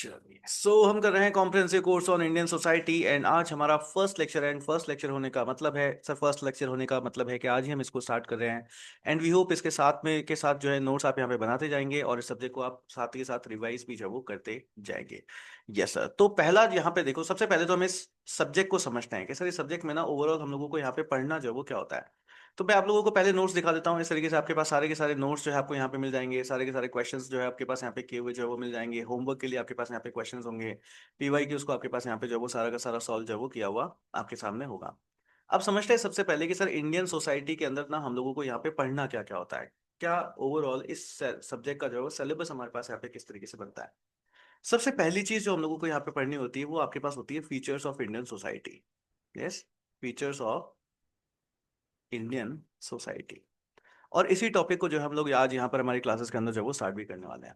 चलिए हम कर रहे हैं comprehensive course on Indian society and आज हमारा फर्स्ट लेक्चर है। एंड फर्स्ट लेक्चर होने का मतलब है सर, फर्स्ट लेक्चर होने का मतलब है कि आज ही हम इसको स्टार्ट कर रहे हैं। एंड वी होप इसके साथ में के साथ जो है नोट्स आप यहाँ पे बनाते जाएंगे और इस सब्जेक्ट को आप साथ के साथ रिवाइज भी जो है वो करते जाएंगे। Yes sir. तो पहला यहाँ पे देखो, सबसे पहले तो हम इस सब्जेक्ट को समझते हैं कि सर इस सब्जेक्ट में ना ओवरऑल हम लोगों को यहाँ पे पढ़ना जो है वो क्या होता है। तो मैं आप लोगों को पहले नोट्स दिखा देता हूँ। इस तरीके से आपके पास सारे के सारे नोट्स जो है आपको यहाँ पे मिल जाएंगे। सारे के सारे क्वेश्चंस जो है आपके पास यहाँ पे किए हुए जो है वो मिल जाएंगे। होमवर्क के लिए आपके पास यहाँ पे क्वेश्चंस होंगे। पीवाई की उसको आपके पास यहाँ पे जो है वो सारा का सारा सॉल्व जो है वो किया हुआ आपके सामने होगा। अब समझते हैं सबसे पहले कि सर इंडियन सोसाइटी के अंदर ना हम लोगों को यहाँ पे पढ़ना क्या क्या होता है। क्या ओवरऑल इस सब्जेक्ट का जो है वो सिलेबस हमारे पास यहाँ पे किस तरीके से बनता है। सबसे पहली चीज जो हम लोगों को यहाँ पे पढ़नी होती है वो आपके पास होती है features of Indian society. Yes, features of Indian society. और इसी टॉपिक को जो है हम लोग आज यहाँ पर हमारी क्लासेस के अंदर जो है वो स्टार्ट भी करने वाले हैं।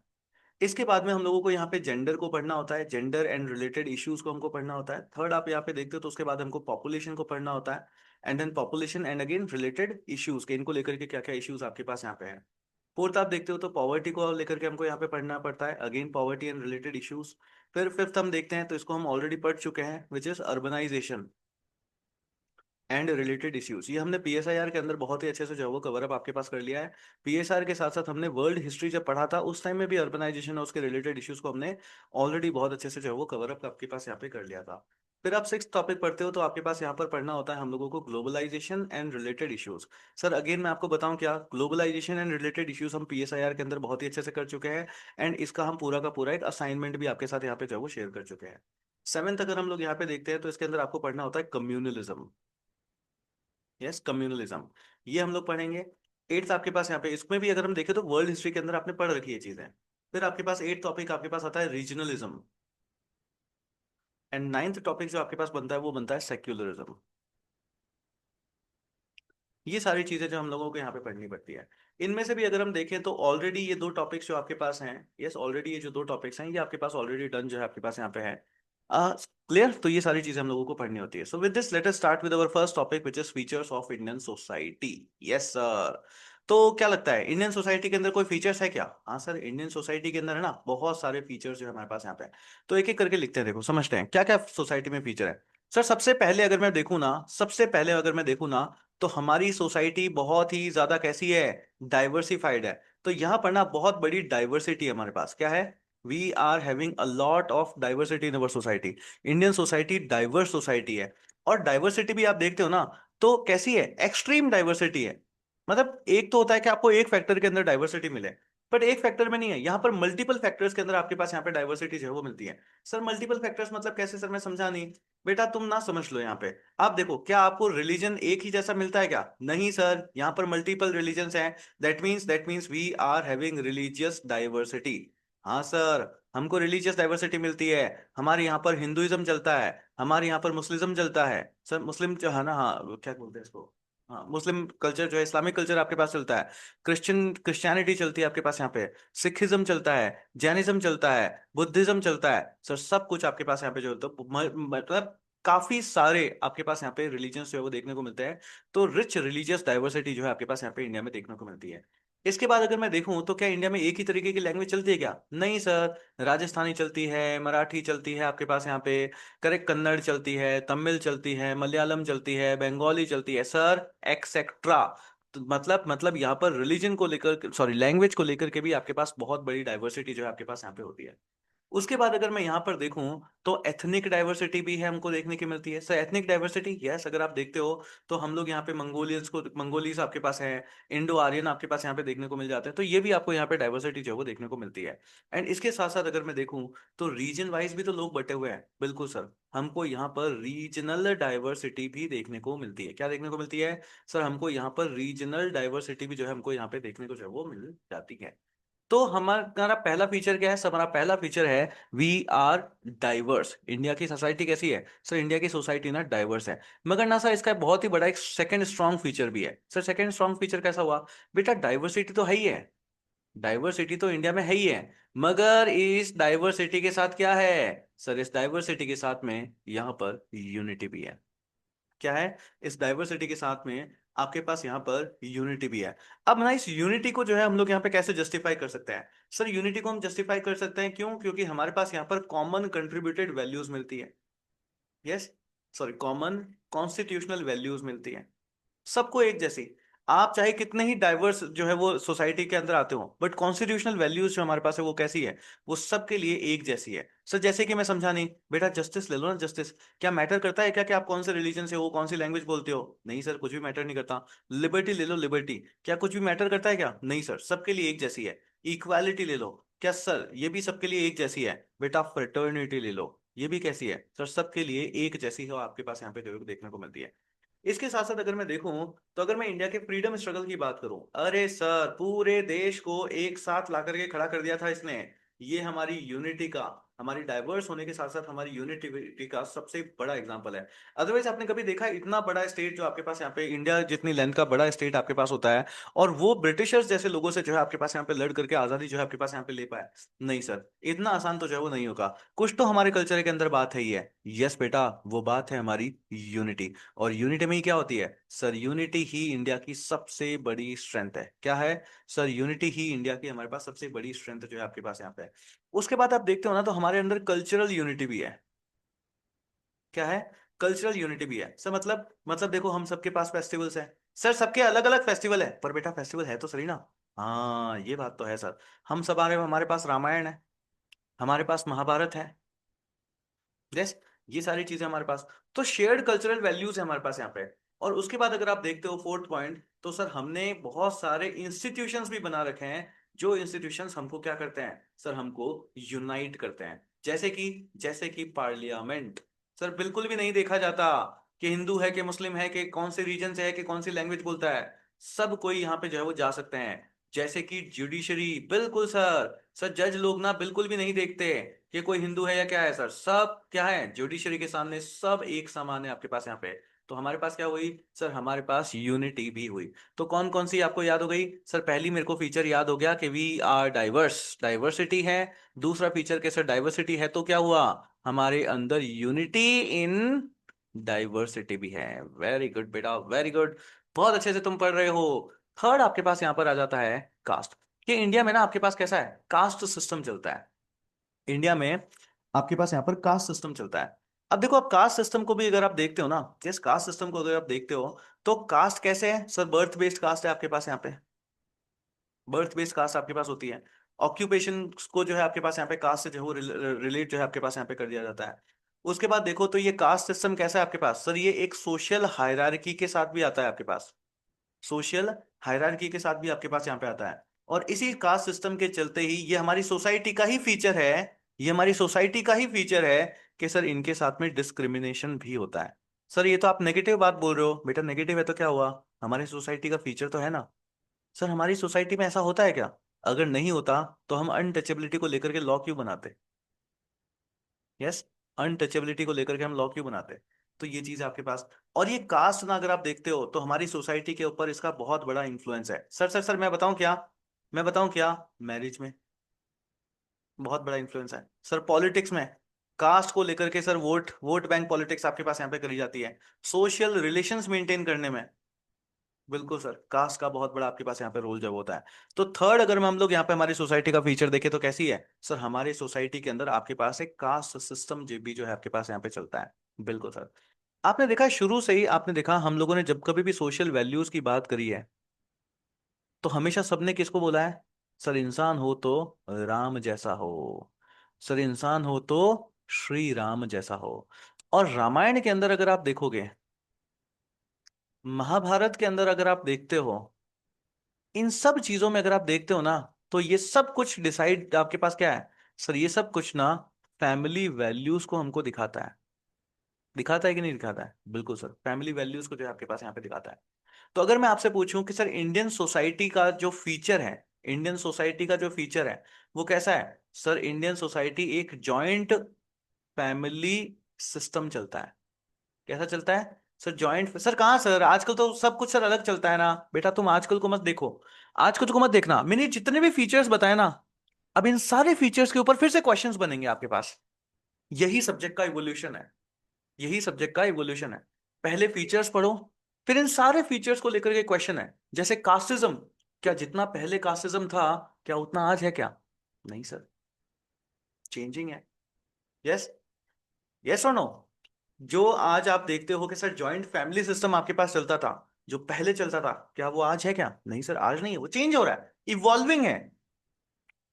इसके बाद में हम लोगों को यहाँ पे जेंडर को पढ़ना होता है। जेंडर एंड रिलेटेड इश्यूज को हमको पढ़ना होता है। थर्ड आप यहाँ पे देखते हो तो उसके बाद हमको पॉपुलेशन को पढ़ना होता है। And then population and again related issues के इनको लेकर के क्या क्या इश्यूज आपके पास यहाँ पे है। फोर्थ आप देखते हो तो पॉवर्टी को लेकर के हमको यहाँ पे पढ़ना पड़ता है। Again poverty and related issues. फिर फिफ्थ हम देखते हैं तो इसको हम ऑलरेडी पढ़ चुके हैं, which is urbanization and related issues. ये हमने पीएसआईआर के अंदर बहुत ही अच्छे से जो है वो कवर अप आपके पास कर लिया है। पीएसआर के साथ साथ हमने वर्ल्ड हिस्ट्री जब पढ़ा था उस टाइम में भी अर्बनाइजेशन और उसके रिलेटेड इश्यूज को हमने ऑलरेडी बहुत अच्छे से जो है वो कवर अप आपके पास यहाँ पे कर लिया था। फिर आप सिक्स टॉपिक पढ़ते हो तो आपके पास यहाँ पर पढ़ना होता है हम लोगों को globalization and related issues. Sir again मैं आपको बताऊं क्या, ग्लोबलाइजेशन एंड रिलेटेड इश्यूज हम पीएसआईआर के अंदर बहुत ही अच्छे से कर चुके हैं। एंड इसका हम पूरा का पूरा एक असाइनमेंट भी आपके साथ यहाँ पे जो है वो शेयर कर चुके हैं। सेवेंथ अगर हम लोग यहाँ पे देखते हैं तो इसके अंदर आपको पढ़ना होता है कम्युनलिज्म। यस, कम्युनलिज्म, ये हम लोग पढ़ेंगे। एट्थ आपके पास यहाँ पे इसमें भी अगर हम देखें तो वर्ल्ड हिस्ट्री के अंदर आपने पढ़ रखी है चीजें। फिर आपके पास एट टॉपिक आपके पास आता है रीजनलिज्म। एंड नाइन्थ टॉपिक जो आपके पास बनता है वो बनता है सेक्युलरिज्म। ये सारी चीजें जो हम लोगों को यहाँ पे पढ़नी पड़ती है। इनमें से भी अगर हम देखें तो ऑलरेडी ये दो टॉपिक्स जो आपके पास हैं, यस ऑलरेडी ये जो दो टॉपिक्स हैं ये आपके पास ऑलरेडी डन जो है आपके पास यहाँ पे है। क्लियर, तो ये सारी चीजें हम लोगों को पढ़नी होती है। So with this let us start with our first topic which is features of Indian society. Yes sir. तो क्या लगता है इंडियन सोसाइटी के अंदर कोई फीचर्स है क्या? हाँ सर, इंडियन सोसाइटी के अंदर है ना बहुत सारे फीचर्स जो है हमारे पास यहाँ पे। तो एक एक करके लिखते हैं, देखो समझते हैं क्या क्या सोसाइटी में फीचर है। सर सबसे पहले अगर मैं देखूँ ना, सबसे पहले अगर मैं देखूँ ना तो हमारी सोसाइटी बहुत ही ज्यादा कैसी है, डाइवर्सिफाइड है। तो यहाँ पर ना बहुत बड़ी डाइवर्सिटी हमारे पास क्या है, we are having a lot of diversity in our society. Indian society diverse society है। और डाइवर्सिटी भी आप देखते हो ना तो कैसी है, एक्सट्रीम डाइवर्सिटी है। मतलब एक तो होता है कि आपको एक फैक्टर के अंदर डाइवर्सिटी मिले, बट एक फैक्टर में नहीं है, यहाँ पर मल्टीपल फैक्टर्स के अंदर आपके पास यहाँ पे डाइवर्सिटी जो है वो मिलती है। सर मल्टीपल फैक्टर्स मतलब कैसे सर, मैं समझा नहीं। बेटा तुम ना समझ लो यहाँ पे। आप देखो क्या आपको रिलीजन एक ही जैसा मिलता है क्या? नहीं सर, यहाँ पर मल्टीपल रिलीजन्स हैं। That means we are having religious diversity. हाँ सर, हमको रिलीजियस डाइवर्सिटी मिलती है। हमारे यहाँ पर हिंदुइज्म चलता है, हमारे यहाँ पर मुस्लिज्म चलता है। सर मुस्लिम जो है ना, हाँ क्या बोलते हैं इसको, हाँ मुस्लिम कल्चर जो है, इस्लामिक कल्चर आपके पास चलता है। क्रिश्चियनिटी चलती है आपके पास यहाँ पे। सिखिज्म चलता है, जैनिज्म चलता है, बुद्धिज्म चलता है। सर सब कुछ आपके पास यहाँ पे जो तो मतलब काफी सारे आपके पास यहाँ पे रिलीजन्स जो है वो देखने को मिलते हैं। तो रिच रिलीजियस डाइवर्सिटी जो है आपके पास यहाँ पे इंडिया में देखने को मिलती है। इसके बाद अगर मैं देखूं तो क्या इंडिया में एक ही तरीके की लैंग्वेज चलती है क्या? नहीं सर, राजस्थानी चलती है, मराठी चलती है आपके पास यहाँ पे, करेक्ट, कन्नड़ चलती है, तमिल चलती है, मलयालम चलती है, बंगाली चलती है सर, एक्सेट्रा। तो मतलब यहाँ पर रिलीजन को लेकर, सॉरी लैंग्वेज को लेकर के भी आपके पास बहुत बड़ी डाइवर्सिटी जो है आपके पास यहाँ पे होती है। उसके बाद अगर मैं यहाँ पर देखूं तो एथनिक डाइवर्सिटी भी है हमको देखने की मिलती है। सर एथनिक डाइवर्सिटी, यस, अगर आप देखते हो तो हम लोग यहाँ पे मंगोलियंस को, मंगोलीज आपके पास है, इंडो आर्यन आपके पास यहाँ पे देखने को मिल जाते हैं। तो ये भी आपको यहाँ पे डाइवर्सिटी जो है वो देखने को मिलती है। एंड इसके साथ साथ अगर मैं देखूं तो रीजन वाइज भी तो लोग बटे हुए हैं, बिल्कुल सर। हमको यहाँ पर रीजनल डाइवर्सिटी भी देखने को मिलती है। क्या देखने को मिलती है? सर हमको यहाँ पर रीजनल डाइवर्सिटी भी जो है हमको यहाँ पे देखने को जो है वो मिल जाती है। तो हमारा पहला फीचर क्या है? सब हमारा पहला फीचर है वी आर डाइवर्स। इंडिया की सोसाइटी कैसी है? सर इंडिया की सोसाइटी ना डाइवर्स है। मगर ना सर इसका बहुत ही बड़ा एक सेकंड स्ट्रॉन्ग फीचर भी है। सर सेकंड स्ट्रॉन्ग फीचर कैसा हुआ? बेटा डाइवर्सिटी तो है ही है, डाइवर्सिटी तो इंडिया में है ही है, मगर इस डाइवर्सिटी के साथ क्या है? सर इस डाइवर्सिटी के साथ में यहाँ पर यूनिटी भी है। क्या है? इस डाइवर्सिटी के साथ में आपके पास यहाँ पर यूनिटी भी है। अब ना इस यूनिटी को जो है हम लोग यहाँ पे कैसे जस्टिफाई कर सकते हैं? सर यूनिटी को हम जस्टिफाई कर सकते हैं, क्यों? क्योंकि हमारे पास यहाँ पर कॉमन कंट्रीब्यूटेड वैल्यूज मिलती है। Yes, sorry, common constitutional values मिलती है सबको एक जैसी। आप चाहे कितने ही डाइवर्स जो है वो सोसाइटी के अंदर आते हो, बट कॉन्स्टिट्यूशनल वैल्यूज जो हमारे पास है वो कैसी है? वो सबके लिए एक जैसी है। सर जैसे कि मैं समझा नहीं, बेटा जस्टिस ले लो ना, जस्टिस क्या मैटर करता है क्या कि आप कौन से रिलीजन से हो, कौन सी लैंग्वेज बोलते हो? नहीं सर, कुछ भी मैटर नहीं करता। लिबर्टी ले लो, लिबर्टी क्या कुछ भी मैटर करता है क्या? नहीं सर, सबके लिए एक जैसी है। इक्वालिटी ले लो, क्या सर ये भी सबके लिए एक जैसी है? बेटा फ्रेटर्निटी ले लो, ये भी कैसी है सर? सबके लिए एक जैसी हो आपके पास यहाँ पे जो है देखने को मिलती है। इसके साथ साथ अगर मैं देखूं, तो अगर मैं इंडिया के फ्रीडम स्ट्रगल की बात करूं, अरे सर पूरे देश को एक साथ ला करके खड़ा कर दिया था इसने। ये हमारी यूनिटी का, हमारी डाइवर्स होने के साथ साथ हमारी यूनिटी का सबसे बड़ा एग्जांपल है। अदरवाइज आपने कभी देखा है इतना बड़ा स्टेट जो आपके पास यहाँ पे, इंडिया जितनी लेंथ का बड़ा स्टेट आपके पास होता है, और वो ब्रिटिशर्स जैसे लोगों से जो है आपके पास यहाँ पे लड़ करके आजादी जो है आपके पास यहाँ पे ले पाए? नहीं सर, इतना आसान तो जो है वो नहीं होगा। कुछ तो हमारे कल्चर के अंदर बात है ही है। यस बेटा, वो बात है हमारी यूनिटी। और यूनिटी में ही क्या होती है सर? यूनिटी ही इंडिया की सबसे बड़ी स्ट्रेंथ है। क्या है सर? यूनिटी ही इंडिया की हमारे पास सबसे बड़ी स्ट्रेंथ जो है आपके पास यहाँ पे है। उसके बाद आप देखते हो ना, तो हमारे अंदर कल्चरल यूनिटी भी है। क्या है? कल्चरल यूनिटी भी है सर। मतलब देखो, हम सबके पास फेस्टिवल्स हैं सर, सबके अलग अलग फेस्टिवल है, पर बेटा फेस्टिवल है तो सही ना। हाँ ये बात तो है सर। हम सब हमारे पास रामायण है, हमारे पास महाभारत है। यस, ये सारी चीजें हमारे पास, तो शेयर्ड कल्चरल वैल्यूज है हमारे पास यहाँ पे। और उसके बाद अगर आप देखते हो फोर्थ पॉइंट, तो सर हमने बहुत सारे इंस्टीट्यूशंस भी बना रखे हैं, जो इंस्टीट्यूशंस हमको क्या करते हैं सर? हमको यूनाइट करते हैं। जैसे कि पार्लियामेंट। सर बिल्कुल भी नहीं देखा जाता कि हिंदू है कि मुस्लिम है कि कौन से रीजन से है कि कौन सी लैंग्वेज बोलता है। सब कोई यहाँ पे जो है वो जा सकते हैं। जैसे कि जुडिशरी, बिल्कुल सर जज लोग ना बिल्कुल भी नहीं देखते कि कोई हिंदू है या क्या है सर। सब क्या है, जुडिशरी के सामने सब एक समान है आपके पास यहाँ पे। तो हमारे पास क्या हुई सर? हमारे पास यूनिटी भी हुई। तो कौन कौन सी आपको याद हो गई सर? पहली मेरे को फीचर याद हो गया कि वी आर डाइवर्स, डाइवर्सिटी है। दूसरा फीचर के सर डाइवर्सिटी है, तो क्या हुआ? हमारे अंदर यूनिटी इन डाइवर्सिटी भी है। वेरी गुड बेटा, वेरी गुड, बहुत अच्छे से तुम पढ़ रहे हो। थर्ड आपके पास यहाँ पर आ जाता है कास्ट। कि इंडिया में ना आपके पास कैसा है, कास्ट सिस्टम चलता है। इंडिया में आपके पास यहाँ पर कास्ट सिस्टम चलता है। अब देखो, आप कास्ट सिस्टम को भी अगर आप देखते हो ना, जिस कास्ट सिस्टम को अगर आप देखते हो, तो कास्ट कैसे है सर? बर्थ बेस्ड कास्ट है आपके पास यहाँ पे। बर्थ बेस्ड कास्ट आपके पास होती है। ऑक्यूपेशन को जो है आपके पास यहाँ पे कास्ट से जो है वो रिलेट जो है आपके पास यहाँ पे कर दिया जाता है। उसके बाद देखो, तो ये कास्ट सिस्टम कैसा है आपके पास सर? ये एक सोशल हायरार्की के साथ भी आता है आपके पास। सोशल हायरार्की के साथ भी आपके पास यहाँ पे आता है। और इसी कास्ट सिस्टम के चलते ही ये हमारी सोसाइटी का ही फीचर है। ये हमारी सोसाइटी का ही फीचर है कि सर इनके साथ में डिस्क्रिमिनेशन भी होता है। सर ये तो आप नेगेटिव बात बोल रहे हो, बेटा नेगेटिव है तो क्या हुआ? हमारी सोसाइटी का फीचर तो है ना। सर हमारी सोसाइटी में ऐसा होता है क्या? अगर नहीं होता तो हम अनटचेबिलिटी को लेकर के लॉ क्यों बनाते? यस, अनटचेबिलिटी को लेकर के हम लॉ क्यों बनाते? तो ये चीज आपके पास। और ये कास्ट ना अगर आप देखते हो, तो हमारी सोसाइटी के ऊपर इसका बहुत बड़ा इंफ्लुएंस है। सर मैं बताऊं क्या? मैं बताऊं क्या? मैरिज में बहुत बड़ा इंफ्लुएंस है सर। पॉलिटिक्स में कास्ट को लेकर के sir, vote vote bank politics आपके पास यहाँ पे करी जाती है। सोशल रिलेशंस मेंटेन करने में बिल्कुल सर, कास्ट का बहुत बड़ा आपके पास यहाँ पे रोल जब होता है। तो थर्ड, अगर हम लोग यहाँ पे हमारी सोसाइटी का फीचर देखें तो कैसी है सर? हमारी सोसाइटी के अंदर आपके पास एक कास्ट सिस्टम भी जो है आपके पास यहाँ पे चलता है। बिल्कुल सर। आपने देखा शुरू से ही, आपने देखा हम लोगों ने जब कभी भी सोशल वैल्यूज की बात करी है, तो हमेशा सबने किसको बोला है सर? इंसान हो तो राम जैसा हो, सर इंसान हो तो श्री राम जैसा हो। और रामायण के अंदर अगर आप देखोगे, महाभारत के अंदर अगर आप देखते हो, इन सब चीजों में अगर आप देखते हो ना, तो ये सब कुछ डिसाइड आपके पास क्या है सर? ये सब कुछ ना फैमिली वैल्यूज को हमको दिखाता है। दिखाता है कि नहीं दिखाता है? बिल्कुल सर, फैमिली वैल्यूज को जो है आपके पास यहाँ पे दिखाता है। तो अगर मैं आपसे पूछूं कि सर इंडियन सोसाइटी का जो फीचर है, इंडियन सोसाइटी का जो फीचर है वो कैसा है सर? इंडियन सोसाइटी एक जॉइंट फैमिली सिस्टम चलता है। कैसा चलता है सर? जॉइंट। सर कहाँ सर, आजकल तो सब कुछ सर अलग चलता है ना। बेटा तुम आजकल को मत देखो, आजकल को मत देखना। मैंने जितने भी फीचर्स बताए ना, अब इन सारे फीचर्स के ऊपर फिर से क्वेश्चंस बनेंगे आपके पास। यही सब्जेक्ट का इवोल्यूशन है, यही सब्जेक्ट का इवोल्यूशन है। पहले फीचर्स पढ़ो, फिर इन सारे फीचर्स को लेकर के क्वेश्चन है। जैसे कास्टिज्म, क्या जितना पहले कास्टिज्म था क्या उतना आज है क्या? नहीं सर, चेंजिंग है। यस, यस और नो। जो आज आप देखते हो कि सर जॉइंट फैमिली सिस्टम आपके पास चलता था, जो पहले चलता था, क्या वो आज है? क्या नहीं सर, आज नहीं है, वो चेंज हो रहा है, इवॉल्विंग है।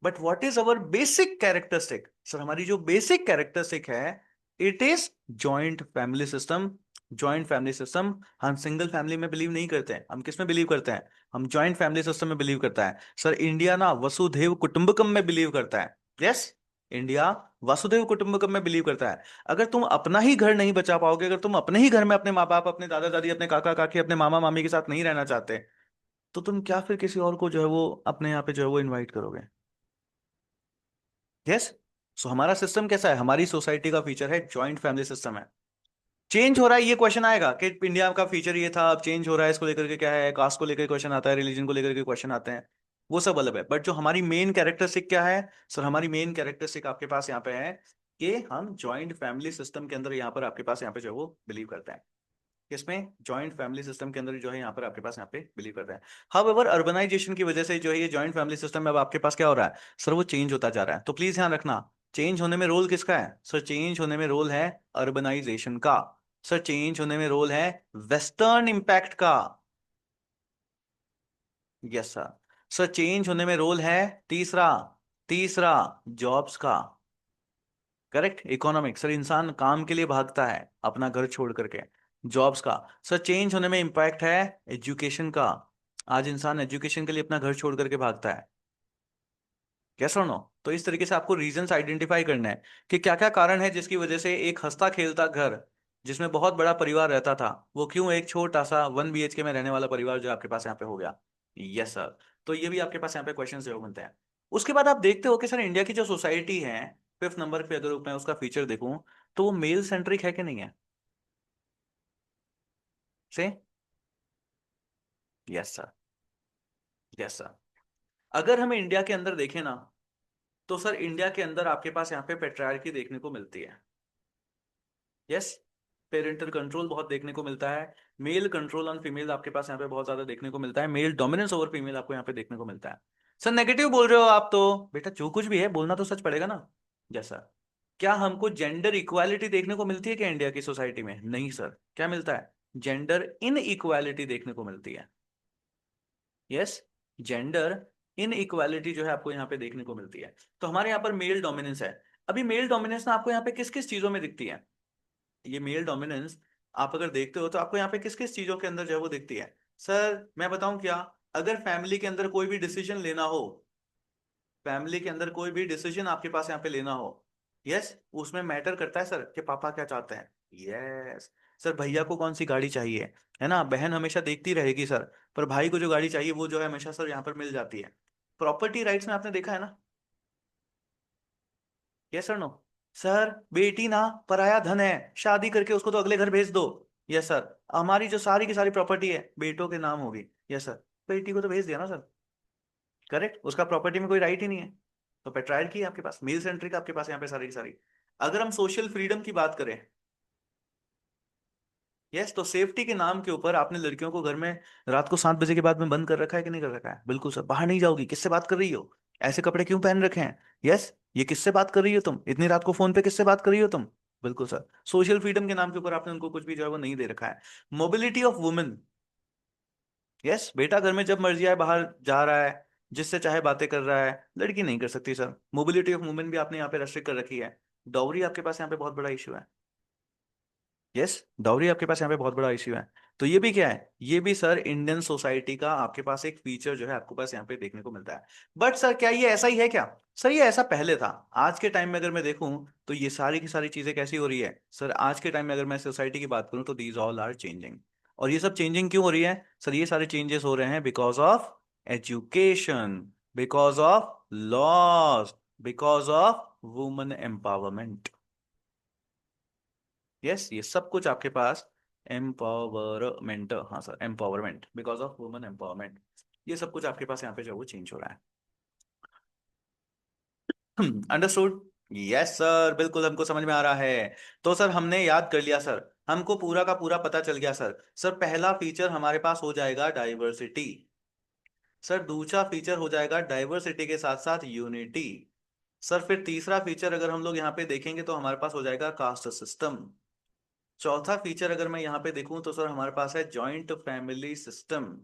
But what is our basic characteristic? Sir हमारी जो बेसिक कैरेक्टरिस्टिक है, it is joint family system. Joint family system. हम सिंगल फैमिली में बिलीव नहीं करते हैं, हम किस में बिलीव करते हैं? हम जॉइंट फैमिली सिस्टम में बिलीव करता है। सर इंडिया ना वसुधैव कुटुंबकम में बिलीव करता है। यस, इंडिया वसुधैव कुटुंबकम में बिलीव करता है। अगर तुम अपना ही घर नहीं बचा पाओगे, अगर तुम अपने ही घर में अपने माँ बाप, अपने दादा दादी, अपने काका काकी, अपने मामा मामी के साथ नहीं रहना चाहते, तो तुम क्या फिर किसी और को जो है वो अपने यहाँ पे जो है वो इनवाइट करोगे? यस। सो हमारा सिस्टम कैसा है? हमारी सोसाइटी का फीचर है जॉइंट फैमिली सिस्टम है। चेंज हो रहा है, ये क्वेश्चन आएगा कि इंडिया का फीचर ये था, अब चेंज हो रहा है, इसको लेकर के क्या है? कास्ट को लेकर क्वेश्चन आता है, रिलीजन को लेकर के क्वेश्चन आते हैं, वो सब अलग है। बट जो हमारी मेन कैरेक्टरिस्टिक क्या है? सर हमारी मेन कैरेक्टरिस्टिक आपके पास यहाँ पे है कि हम जॉइंट फैमिली सिस्टम के अंदर यहाँ पर आपके पास यहाँ पे जो है वो बिलीव करते हैं। किसमें? जॉइंट फैमिली सिस्टम के अंदर जो है यहाँ पर आपके पास यहाँ पे बिलीव करते हैं। हाउएवर अर्बनाइजेशन की वजह से जो है ये जॉइंट फैमिली सिस्टम में अब आपके पास क्या हो रहा है? सर वो चेंज होता जा रहा है। तो प्लीज ध्यान रखना, चेंज होने में रोल किसका है? सर चेंज होने में रोल है अर्बनाइजेशन का। सर चेंज होने में रोल है वेस्टर्न इंपैक्ट का। Yes sir. सर चेंज होने में रोल है तीसरा, तीसरा जॉब्स का। Correct, economic. सर इंसान काम के लिए भागता है अपना घर छोड़ करके, जॉब्स का। सर चेंज होने में इंपैक्ट है एजुकेशन का। आज इंसान एजुकेशन के लिए अपना घर छोड़ करके भागता है। कैसा नो? तो इस तरीके से आपको रीजंस आइडेंटिफाई करना है कि क्या क्या कारण है जिसकी वजह से एक हंसता खेलता घर जिसमें बहुत बड़ा परिवार रहता था, वो क्यों एक छोटा सा 1 BHK में रहने वाला परिवार जो आपके पास यहाँ पे हो गया? Yes sir. तो ये भी आपके पास यहाँ पे क्वेश्चन जो बनते हैं। उसके बाद आप देखते हो कि सर इंडिया की जो सोसाइटी है, 5th नंबर पे अगर मैं उसका फीचर देखूं, तो वो मेल सेंट्रिक है कि नहीं है? से यस सर, यस सर। अगर हम इंडिया के अंदर देखें ना, तो सर इंडिया के अंदर आपके पास यहाँ पे पेट्रार्की देखने को मिलती है। यस, पेरेंटल कंट्रोल बहुत देखने को मिलता है। मेल कंट्रोल ऑन फीमेल आपके पास यहाँ पे बहुत ज्यादा देखने को मिलता है। मेल डोमिनेंस ओवर फीमेल आपको यहाँ पे देखने को मिलता है। सर नेगेटिव बोल रहे हो आप तो? बेटा जो कुछ भी है बोलना तो सच पड़ेगा ना। जैसा, क्या हमको जेंडर इक्वालिटी देखने को मिलती है क्या इंडिया की सोसाइटी में? नहीं सर। क्या मिलता है? जेंडर इन इक्वालिटी देखने को मिलती है। यस, जेंडर इन इक्वालिटी जो है आपको यहाँ पे देखने को मिलती है। तो हमारे यहाँ पर मेल डोमिनेंस है। अभी मेल डोमिनेंस ना आपको यहाँ पे किस किस चीजों में दिखती है? ये मेल डोमिनेंस आप अगर देखते हो तो आपको यहाँ पे किस किस चीजों के अंदर जो है वो दिखती है? सर मैं बताऊं क्या? अगर फैमिली के अंदर कोई भी डिसीजन लेना हो, फैमिली के अंदर कोई भी डिसीजन आपके पास यहाँ पे लेना हो, यस, उसमें मैटर करता है सर कि पापा क्या चाहते हैं। यस। सर भैया को कौन सी गाड़ी चाहिए, है ना, बहन हमेशा देखती रहेगी सर, पर भाई को जो गाड़ी चाहिए वो जो है हमेशा सर यहाँ पर मिल जाती है। प्रॉपर्टी राइट्स में आपने देखा है ना? Yes sir no? सर बेटी ना पराया धन है, शादी करके उसको तो अगले घर भेज दो। Yes sir. हमारी जो सारी की सारी प्रॉपर्टी है बेटों के नाम होगी। Yes sir. बेटी को तो भेज दिया ना सर। करेक्ट, उसका प्रॉपर्टी में कोई राइट ही नहीं है। तो पेट्रायर्की है आपके पास, मेल सेंट्रिक आपके पास यहाँ पे सारी की सारी। अगर हम सोशल फ्रीडम की बात करें, यस, तो सेफ्टी के नाम के ऊपर आपने लड़कियों को घर में रात को 7 बजे के बाद में बंद कर रखा है कि नहीं कर रखा है? बिल्कुल सर। बाहर नहीं जाओगी, किससे बात कर रही हो? ऐसे कपड़े क्यों पहन रखे हैं? यस, ये किससे बात कर रही हो तुम इतनी रात को फोन पे, किससे बात कर रही हो तुम? बिल्कुल सर। सोशल फ्रीडम के नाम के ऊपर आपने उनको कुछ भी जो है वो नहीं दे रखा है। मोबिलिटी ऑफ वुमेन, यस, बेटा घर में जब मर्जी आए बाहर जा रहा है, जिससे चाहे बातें कर रहा है, लड़की नहीं कर सकती सर। मोबिलिटी ऑफ वुमेन भी आपने यहाँ पे रेस्ट्रिक्ट कर रखी है। डाउरी आपके पास यहाँ पे बहुत बड़ा इशू है। यस, डाउरी आपके पास यहाँ पे बहुत बड़ा इश्यू है। तो ये भी क्या है? ये भी सर इंडियन सोसाइटी का आपके पास एक फीचर जो है आपके पास यहाँ पे देखने को मिलता है। बट सर क्या ये ऐसा ही है क्या? सर ये ऐसा पहले था। आज के टाइम में अगर मैं देखूं तो ये सारी की सारी चीजें कैसी हो रही है? सर आज के टाइम में अगर मैं सोसाइटी की बात करूं तो दीज ऑल आर चेंजिंग। और ये सब चेंजिंग क्यों हो रही है? सर ये सारे चेंजेस हो रहे हैं because of education, because of laws, because of women empowerment. Yes, ये सब कुछ आपके पास एम्पावरमेंट, हाँ sir, empowerment, because of women empowerment, ये सब कुछ आपके पास यहाँ पे जो है वो चेंज हो रहा है। अंडरस्टूड? यस सर, बिल्कुल हमको समझ में आ रहा है। तो सर हमने याद कर लिया सर, हमको पूरा का पूरा पता चल गया सर। सर पहला फीचर हमारे पास हो जाएगा डाइवर्सिटी। सर दूसरा फीचर हो जाएगा डाइवर्सिटी के साथ साथ यूनिटी। सर फिर तीसरा फीचर अगर हम लोग यहाँ पे देखेंगे तो हमारे पास हो जाएगा कास्ट सिस्टम। चौथा फीचर अगर मैं यहाँ पे देखूं तो सर हमारे पास है joint family system.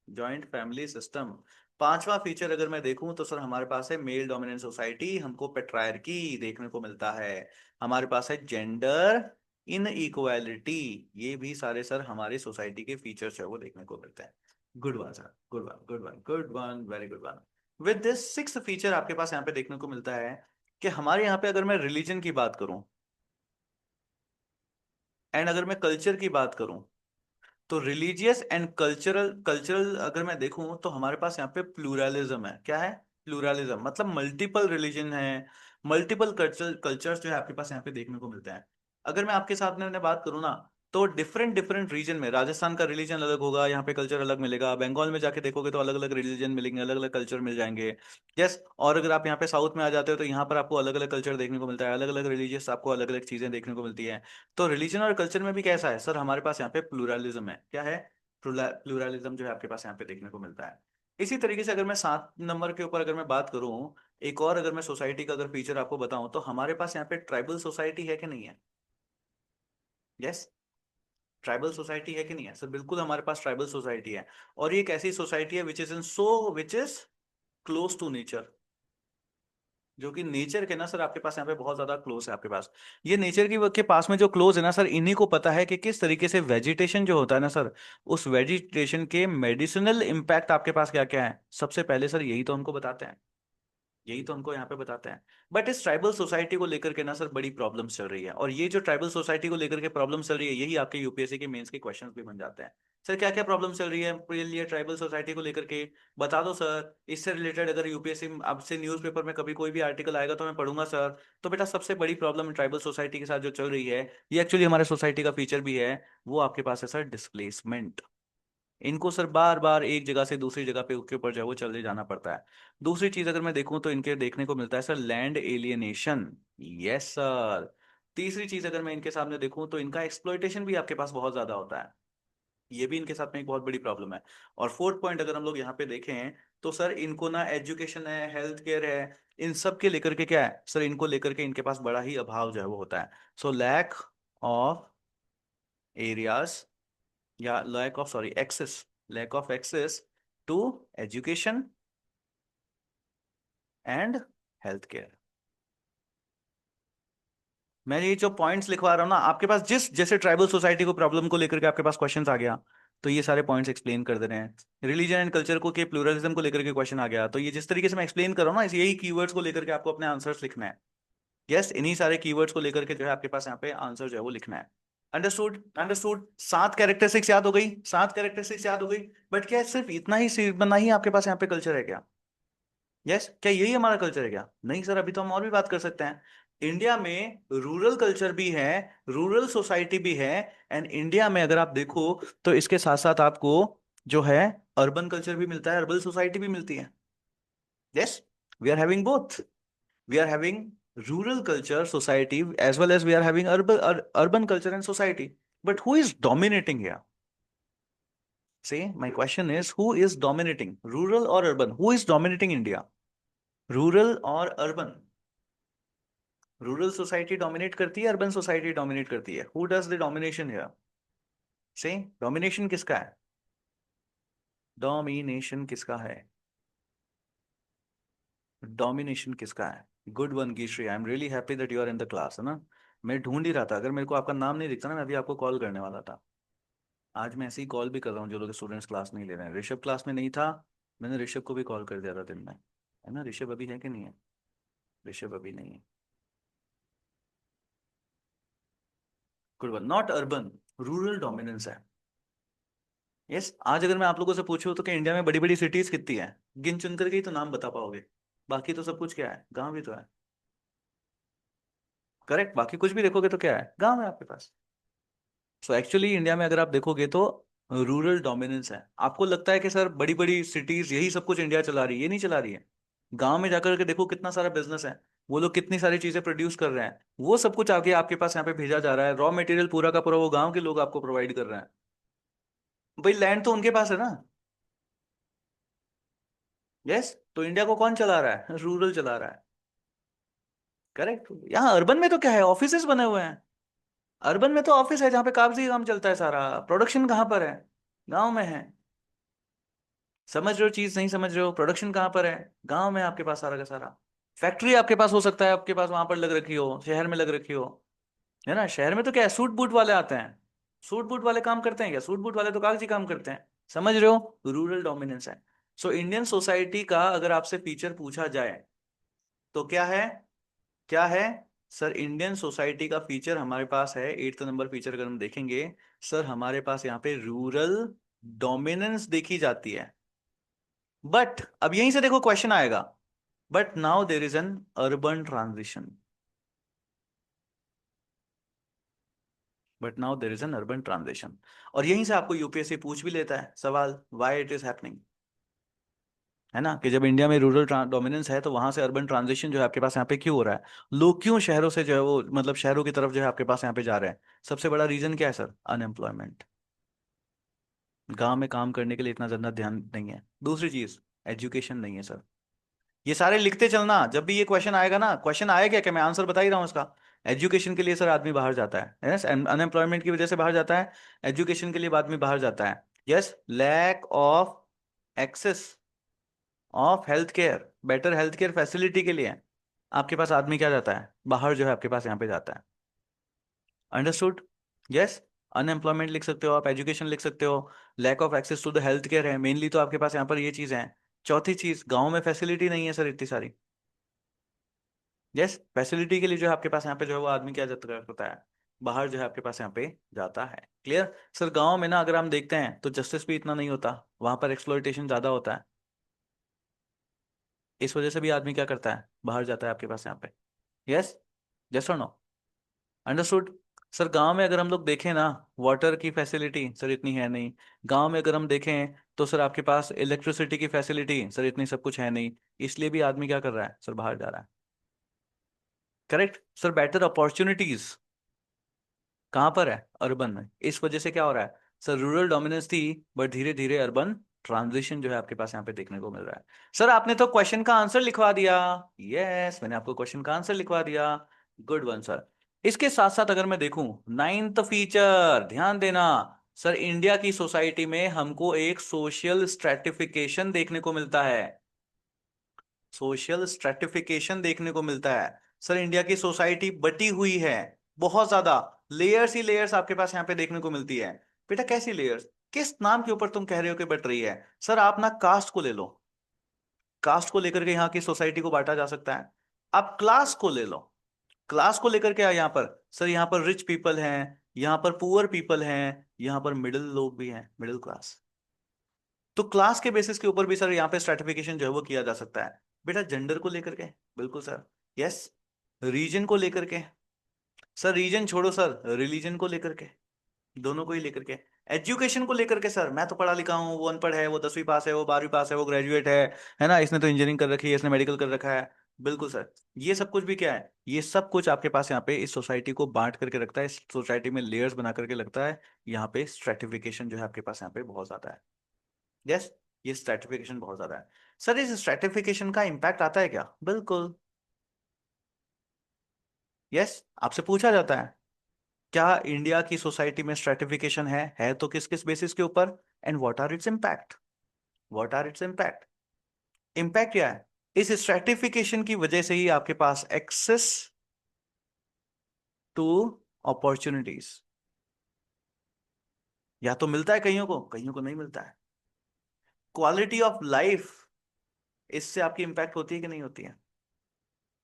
Joint family system. पांचवा फीचर अगर मैं देखूं तो सर हमारे पास है मेल डोमिनेंट सोसाइटी, हमको पेट्रायर्की देखने को मिलता है। हमारे पास है जेंडर इन इक्वालिटी। ये भी सारे सर हमारी सोसाइटी के फीचर्स है वो देखने को मिलते हैं। Good one sir, good one, good one, good one, very good one. With this six feature आपके पास यहाँ पे देखने को मिलता है कि हमारे यहाँ पे अगर मैं रिलीजन की बात करूं एंड अगर मैं कल्चर की बात करूं, तो रिलीजियस एंड कल्चरल कल्चरल अगर मैं देखूं तो हमारे पास यहाँ पे प्लूरलिज्म है। क्या है? प्लूरलिज्म मतलब मल्टीपल रिलीजन है, मल्टीपल कल्चर्स जो है आपके पास यहाँ पे देखने को मिलते हैं। अगर मैं आपके साथ में बात करूँ ना, तो डिफरेंट डिफरेंट रीजन में राजस्थान का रिलीजन अलग होगा, यहाँ पे कल्चर अलग मिलेगा। बंगाल में जाके देखोगे तो अलग अलग रिलीजन मिलेंगे, अलग अलग कल्चर मिल जाएंगे। यस, और अगर आप यहाँ पे साउथ में आ जाते हो तो यहाँ पर आपको अलग अलग कल्चर देखने को मिलता है, अलग अलग रिलीजियस आपको अलग अलग चीजें देखने को मिलती है। तो रिलीजन और कल्चर में भी कैसा है सर, हमारे पास यहाँ पे प्लूरलिज्म है। क्या है? प्लूरलिज्म जो है आपके पास यहाँ पे देखने को मिलता है। इसी तरीके से अगर मैं 7 नंबर के ऊपर अगर मैं बात करूं, एक और अगर मैं सोसाइटी का अगर फीचर आपको बताऊं, तो हमारे पास यहाँ पे ट्राइबल सोसाइटी है कि नहीं है? यस, ट्राइबल सोसाइटी है कि नहीं है सर? बिल्कुल हमारे पास ट्राइबल सोसाइटी है। और ये एक ऐसी सोसाइटी है which is close to nature, जो कि नेचर के ना सर आपके पास यहाँ पे बहुत ज्यादा क्लोज है आपके पास। ये नेचर की के पास में जो क्लोज है ना सर, इन्हीं को पता है कि किस तरीके से वेजिटेशन जो होता है ना सर, उस वेजिटेशन के मेडिसिनल इम्पैक्ट आपके पास क्या क्या है, सबसे पहले सर यही तो हमको बताते हैं। यही तो हमको यहाँ पे बताते हैं। बट इस ट्राइबल सोसाइटी को लेकर के ना सर बड़ी प्रॉब्लम्स चल रही है, और ये जो ट्राइबल सोसाइटी को लेकर के प्रॉब्लम्स चल रही है, यही आपके यूपीएससी के मेंस के क्वेश्चंस भी बन जाते हैं। सर क्या क्या प्रॉब्लम चल रही है आपके लिए ट्राइबल सोसाइटी को लेकर के? बता दो सर, इससे रिलेटेड अगर यूपीएससी आपसे न्यूज़पेपर में कभी कोई भी आर्टिकल आएगा तो मैं पढ़ूंगा सर। तो बेटा सबसे बड़ी प्रॉब्लम ट्राइबल सोसाइटी के साथ जो चल रही है, ये एक्चुअली हमारे सोसाइटी का फीचर भी है, वो आपके पास है सर डिस्प्लेसमेंट। इनको सर बार बार एक जगह से दूसरी जगह पे के ऊपर जो है वो चले जाना पड़ता है। दूसरी चीज अगर मैं देखूं तो इनके देखने को मिलता है sir land alienation. Yes sir. तीसरी चीज अगर मैं इनके सामने देखूं तो इनका एक्सप्लॉइटेशन भी आपके पास बहुत ज्यादा होता है। ये भी इनके साथ में एक बहुत बड़ी प्रॉब्लम है। और फोर्थ पॉइंट अगर हम लोग यहाँ पे देखें, तो सर इनको ना एजुकेशन है, हेल्थ केयर है, इन सब के लेकर के क्या है सर, इनको लेकर के इनके पास बड़ा ही अभाव जो है वो होता है। सो लैक ऑफ एरियाज, या lack of sorry access, lack of access to education and health care. मैं ये जो पॉइंट्स लिखवा रहा हूँ ना आपके पास, जिस जैसे ट्राइबल सोसाइटी को प्रॉब्लम को लेकर के आपके पास क्वेश्चंस आ गया, तो ये सारे पॉइंट्स एक्सप्लेन कर दे रहे हैं। रिलीजन एंड कल्चर को के प्लूरलिज्म को लेकर के क्वेश्चन आ गया, तो ये जिस तरीके से मैं एक्सप्लेन कर रहा हूँ ना, यही कीवर्ड्स को लेकर के आपको अपने आंसर्स लिखना है। यस, इन्हीं सारे कीवर्ड्स को लेकर के जो है आपके पास यहाँ पे आंसर जो है वो लिखना है। Understood, understood. 7 कैरेक्टरिस्टिक्स याद हो गई, 7 कैरेक्टरिस्टिक्स याद हो गई। बट क्या सिर्फ इतना ही बनना ही आपके पास यहाँ पे कल्चर है क्या? यस, क्या यही हमारा कल्चर है क्या? नहीं सर, अभी तो हम और भी बात कर सकते हैं। इंडिया में रूरल कल्चर भी है, रूरल सोसाइटी भी है, एंड इंडिया में अगर आप देखो तो इसके साथ साथ आपको जो है अर्बन कल्चर भी मिलता है, अर्बन सोसाइटी भी मिलती है। Yes, we are having both. We are having rural culture society as well as we are having urban culture and society. But who is dominating here? See, my question is, who is dominating? Rural or urban? Who is dominating India? Rural और urban? Rural society dominate करती है, urban society dominate करती है? Who does the domination here? Say domination किसका है? Domination किसका है? Domination किसका है? Good one Geeshri, I am really happy that you are in the class, है ना? मैं ढूंढ ही रहा था, अगर मेरे को आपका नाम नहीं दिखता ना, मैं अभी आपको कॉल करने वाला था। आज मैं ऐसे ही कॉल भी कर रहा हूँ जो लोग स्टूडेंट्स क्लास नहीं ले रहे हैं। ऋषभ क्लास में नहीं था, मैंने ऋषभ को भी कॉल कर दिया था दिन में। है ना, ऋषभ अभी है कि नहीं है? ऋषभ अभी नहीं है। Good one, not urban, rural dominance है। यस, आज अगर मैं आप लोगों से पूछूं तो कि इंडिया में बड़ी बड़ी सिटीज कितनी है, गिन चुन करके ही तो नाम बता पाओगे। बाकी तो सब कुछ क्या है, गांव भी तो है। करेक्ट, बाकी कुछ भी देखोगे तो क्या है, गांव है आपके पास। सो एक्चुअली इंडिया में अगर आप देखोगे तो रूरल डोमिनेंस है। आपको लगता है कि सर बड़ी बड़ी सिटीज यही सब कुछ इंडिया चला रही है, ये नहीं चला रही है। गांव में जाकर के देखो कितना सारा बिजनेस है, वो लोग कितनी सारी चीजें प्रोड्यूस कर रहे हैं, वो सब कुछ आगे आपके पास यहाँ पे भेजा जा रहा है। रॉ मटेरियल पूरा का पूरा वो गांव के लोग आपको प्रोवाइड कर रहे हैं। भाई लैंड तो उनके पास है ना। यस, तो इंडिया को कौन चला रहा है? रूरल चला रहा है। करेक्ट। यहाँ अर्बन में तो क्या है, ऑफिसेस बने हुए हैं। अर्बन में तो ऑफिस है जहाँ पे कागजी काम चलता है सारा। प्रोडक्शन कहाँ पर है? गांव में है। समझ रहे हो चीज, नहीं समझ रहे हो? प्रोडक्शन कहाँ पर है? गांव में आपके पास सारा का सारा। फैक्ट्री आपके पास हो सकता है, आपके पास वहां पर लग रखी हो, शहर में लग रखी हो, है ना। शहर में तो क्या है, सूट बूट वाले आते हैं। सूट बूट वाले काम करते हैं क्या? सूट बूट वाले तो कागजी काम करते हैं। समझ रहे हो, रूरल डोमिनेंस है। सो इंडियन सोसाइटी का अगर आपसे फीचर पूछा जाए तो क्या है? क्या है सर? इंडियन सोसाइटी का फीचर हमारे पास है, 8 नंबर फीचर अगर हम देखेंगे, सर हमारे पास यहाँ पे रूरल डोमिनेंस देखी जाती है। बट अब यहीं से देखो क्वेश्चन आएगा, but now there is an urban transition. But now there is an urban transition. और यहीं से आपको यूपीएससी पूछ भी लेता है सवाल, व्हाई इट इज हैपनिंग, है ना, कि जब इंडिया में रूरल डोमिनेंस है तो वहां से अर्बन ट्रांजिशन जो है आपके पास यहाँ पे क्यों हो रहा है? लोग क्यों शहरों से जो है वो, मतलब शहरों की तरफ जो है आपके पास यहाँ पे जा रहे हैं? सबसे बड़ा रीजन क्या है सर? अनएम्प्लॉयमेंट। गांव में काम करने के लिए इतना ज्यादा ध्यान नहीं है। दूसरी चीज, एजुकेशन नहीं है सर। ये सारे लिखते चलना, जब भी ये क्वेश्चन आएगा ना, क्वेश्चन आएगा क्या, मैं आंसर बता ही रहा हूँ इसका। एजुकेशन के लिए सर आदमी बाहर जाता है, यस, अनएम्प्लॉयमेंट की वजह से बाहर जाता है। एजुकेशन के लिए आदमी बाहर जाता है, yes. Lack of access of health care, better health care facility के लिए आपके पास आदमी क्या जाता है, बाहर जो है आपके पास यहाँ पे जाता है। अंडरस्टूड? यस। अनएम्प्लॉयमेंट लिख सकते हो आप, एजुकेशन लिख सकते हो, lack of access to the health care है, मेनली तो आपके पास यहाँ पर ये चीज है। चौथी चीज, गाँव में फैसिलिटी नहीं है सर इतनी सारी। यस, फैसिलिटी के लिए जो है आपके पास यहाँ पे जो है वो आदमी क्या जाता करता है, बाहर जो है आपके पास यहाँ पे जाता है। क्लियर? सर गांव में ना अगर हम देखते हैं तो जस्टिस भी इतना नहीं होता, वहां पर एक्सप्लॉइटेशन ज्यादा होता है। इस वजह से भी आदमी क्या करता है, बाहर जाता है आपके पास यहाँ पे। यस, यस और नो? अंडरस्टूड? सर गांव में अगर हम लोग देखें ना, वाटर की फैसिलिटी सर इतनी है नहीं। गांव में अगर हम देखें तो सर आपके पास इलेक्ट्रिसिटी की फैसिलिटी सर इतनी सब कुछ है नहीं। इसलिए भी आदमी क्या कर रहा है सर, बाहर जा रहा है। Correct sir. बेटर अपॉर्चुनिटीज कहाँ पर है? अर्बन में। इस वजह से क्या हो रहा है सर, रूरल डोमिनेंस थी बट धीरे धीरे अर्बन ट्रांजिशन जो है आपके पास यहाँ पे देखने को मिल रहा है। सर आपने तो क्वेश्चन का आंसर लिखवा दिया। यस, मैंने आपको क्वेश्चन का आंसर लिखवा दिया। Good one sir. इसके साथ साथ अगर मैं देखूं, नाइन्थ फीचर ध्यान देना। सर इंडिया की सोसाइटी में हमको एक सोशल स्ट्रेटिफिकेशन देखने को मिलता है। सोशल स्ट्रेटिफिकेशन देखने को मिलता है। सर इंडिया की सोसाइटी बटी हुई है, बहुत ज्यादा लेयर्स ही लेयर्स आपके पास यहाँ पे देखने को मिलती है। बेटा कैसी लेयर्स, किस नाम के ऊपर तुम कह रहे हो कि बट रही है? सर आप ना कास्ट को ले लो, कास्ट को लेकर के यहाँ की सोसाइटी को बांटा जा सकता है। आप क्लास को ले लो, क्लास को लेकर के यहाँ पर सर, यहाँ पर रिच पीपल हैं, यहाँ पर पुअर पीपल हैं, यहाँ पर मिडिल लोग भी हैं, मिडिल क्लास। तो क्लास के बेसिस के ऊपर भी सर यहाँ पे स्ट्रेटिफिकेशन जो है वो किया जा सकता है। बेटा जेंडर को लेकर के, बिल्कुल सर। यस। रीजन को लेकर के, सर रीजन छोड़ो सर, रिलीजन को लेकर के, दोनों को ही लेकर के। एजुकेशन को लेकर के, सर मैं तो पढ़ा लिखा हूँ, वो अनपढ़ है, वो 10वीं पास है, वो 12वीं पास है, वो ग्रेजुएट है ना, इसने तो इंजीनियरिंग कर रखी है, इसने मेडिकल कर रखा है। बिल्कुल सर। ये सब कुछ भी क्या है, ये सब कुछ आपके पास यहाँ पे इस सोसाइटी को बांट करके रखता है, इस सोसाइटी में लेयर्स बना करके लगता है। यहाँ पे स्ट्रेटिफिकेशन जो है आपके पास यहाँ पे बहुत ज्यादा है। यस, ये स्ट्रेटिफिकेशन बहुत ज्यादा है। सर इस स्ट्रेटिफिकेशन का इम्पैक्ट आता है क्या? बिल्कुल। यस, आपसे पूछा जाता है क्या इंडिया की सोसाइटी में स्ट्रेटिफिकेशन है तो किस किस बेसिस के ऊपर, and what are its impact? What are its impact? Impact क्या है? इस स्ट्रेटिफिकेशन की वजह से ही आपके पास एक्सेस टू अपॉर्चुनिटीज या तो मिलता है कईयों को नहीं मिलता है। क्वालिटी ऑफ लाइफ, इससे आपकी इम्पैक्ट होती है कि नहीं होती है?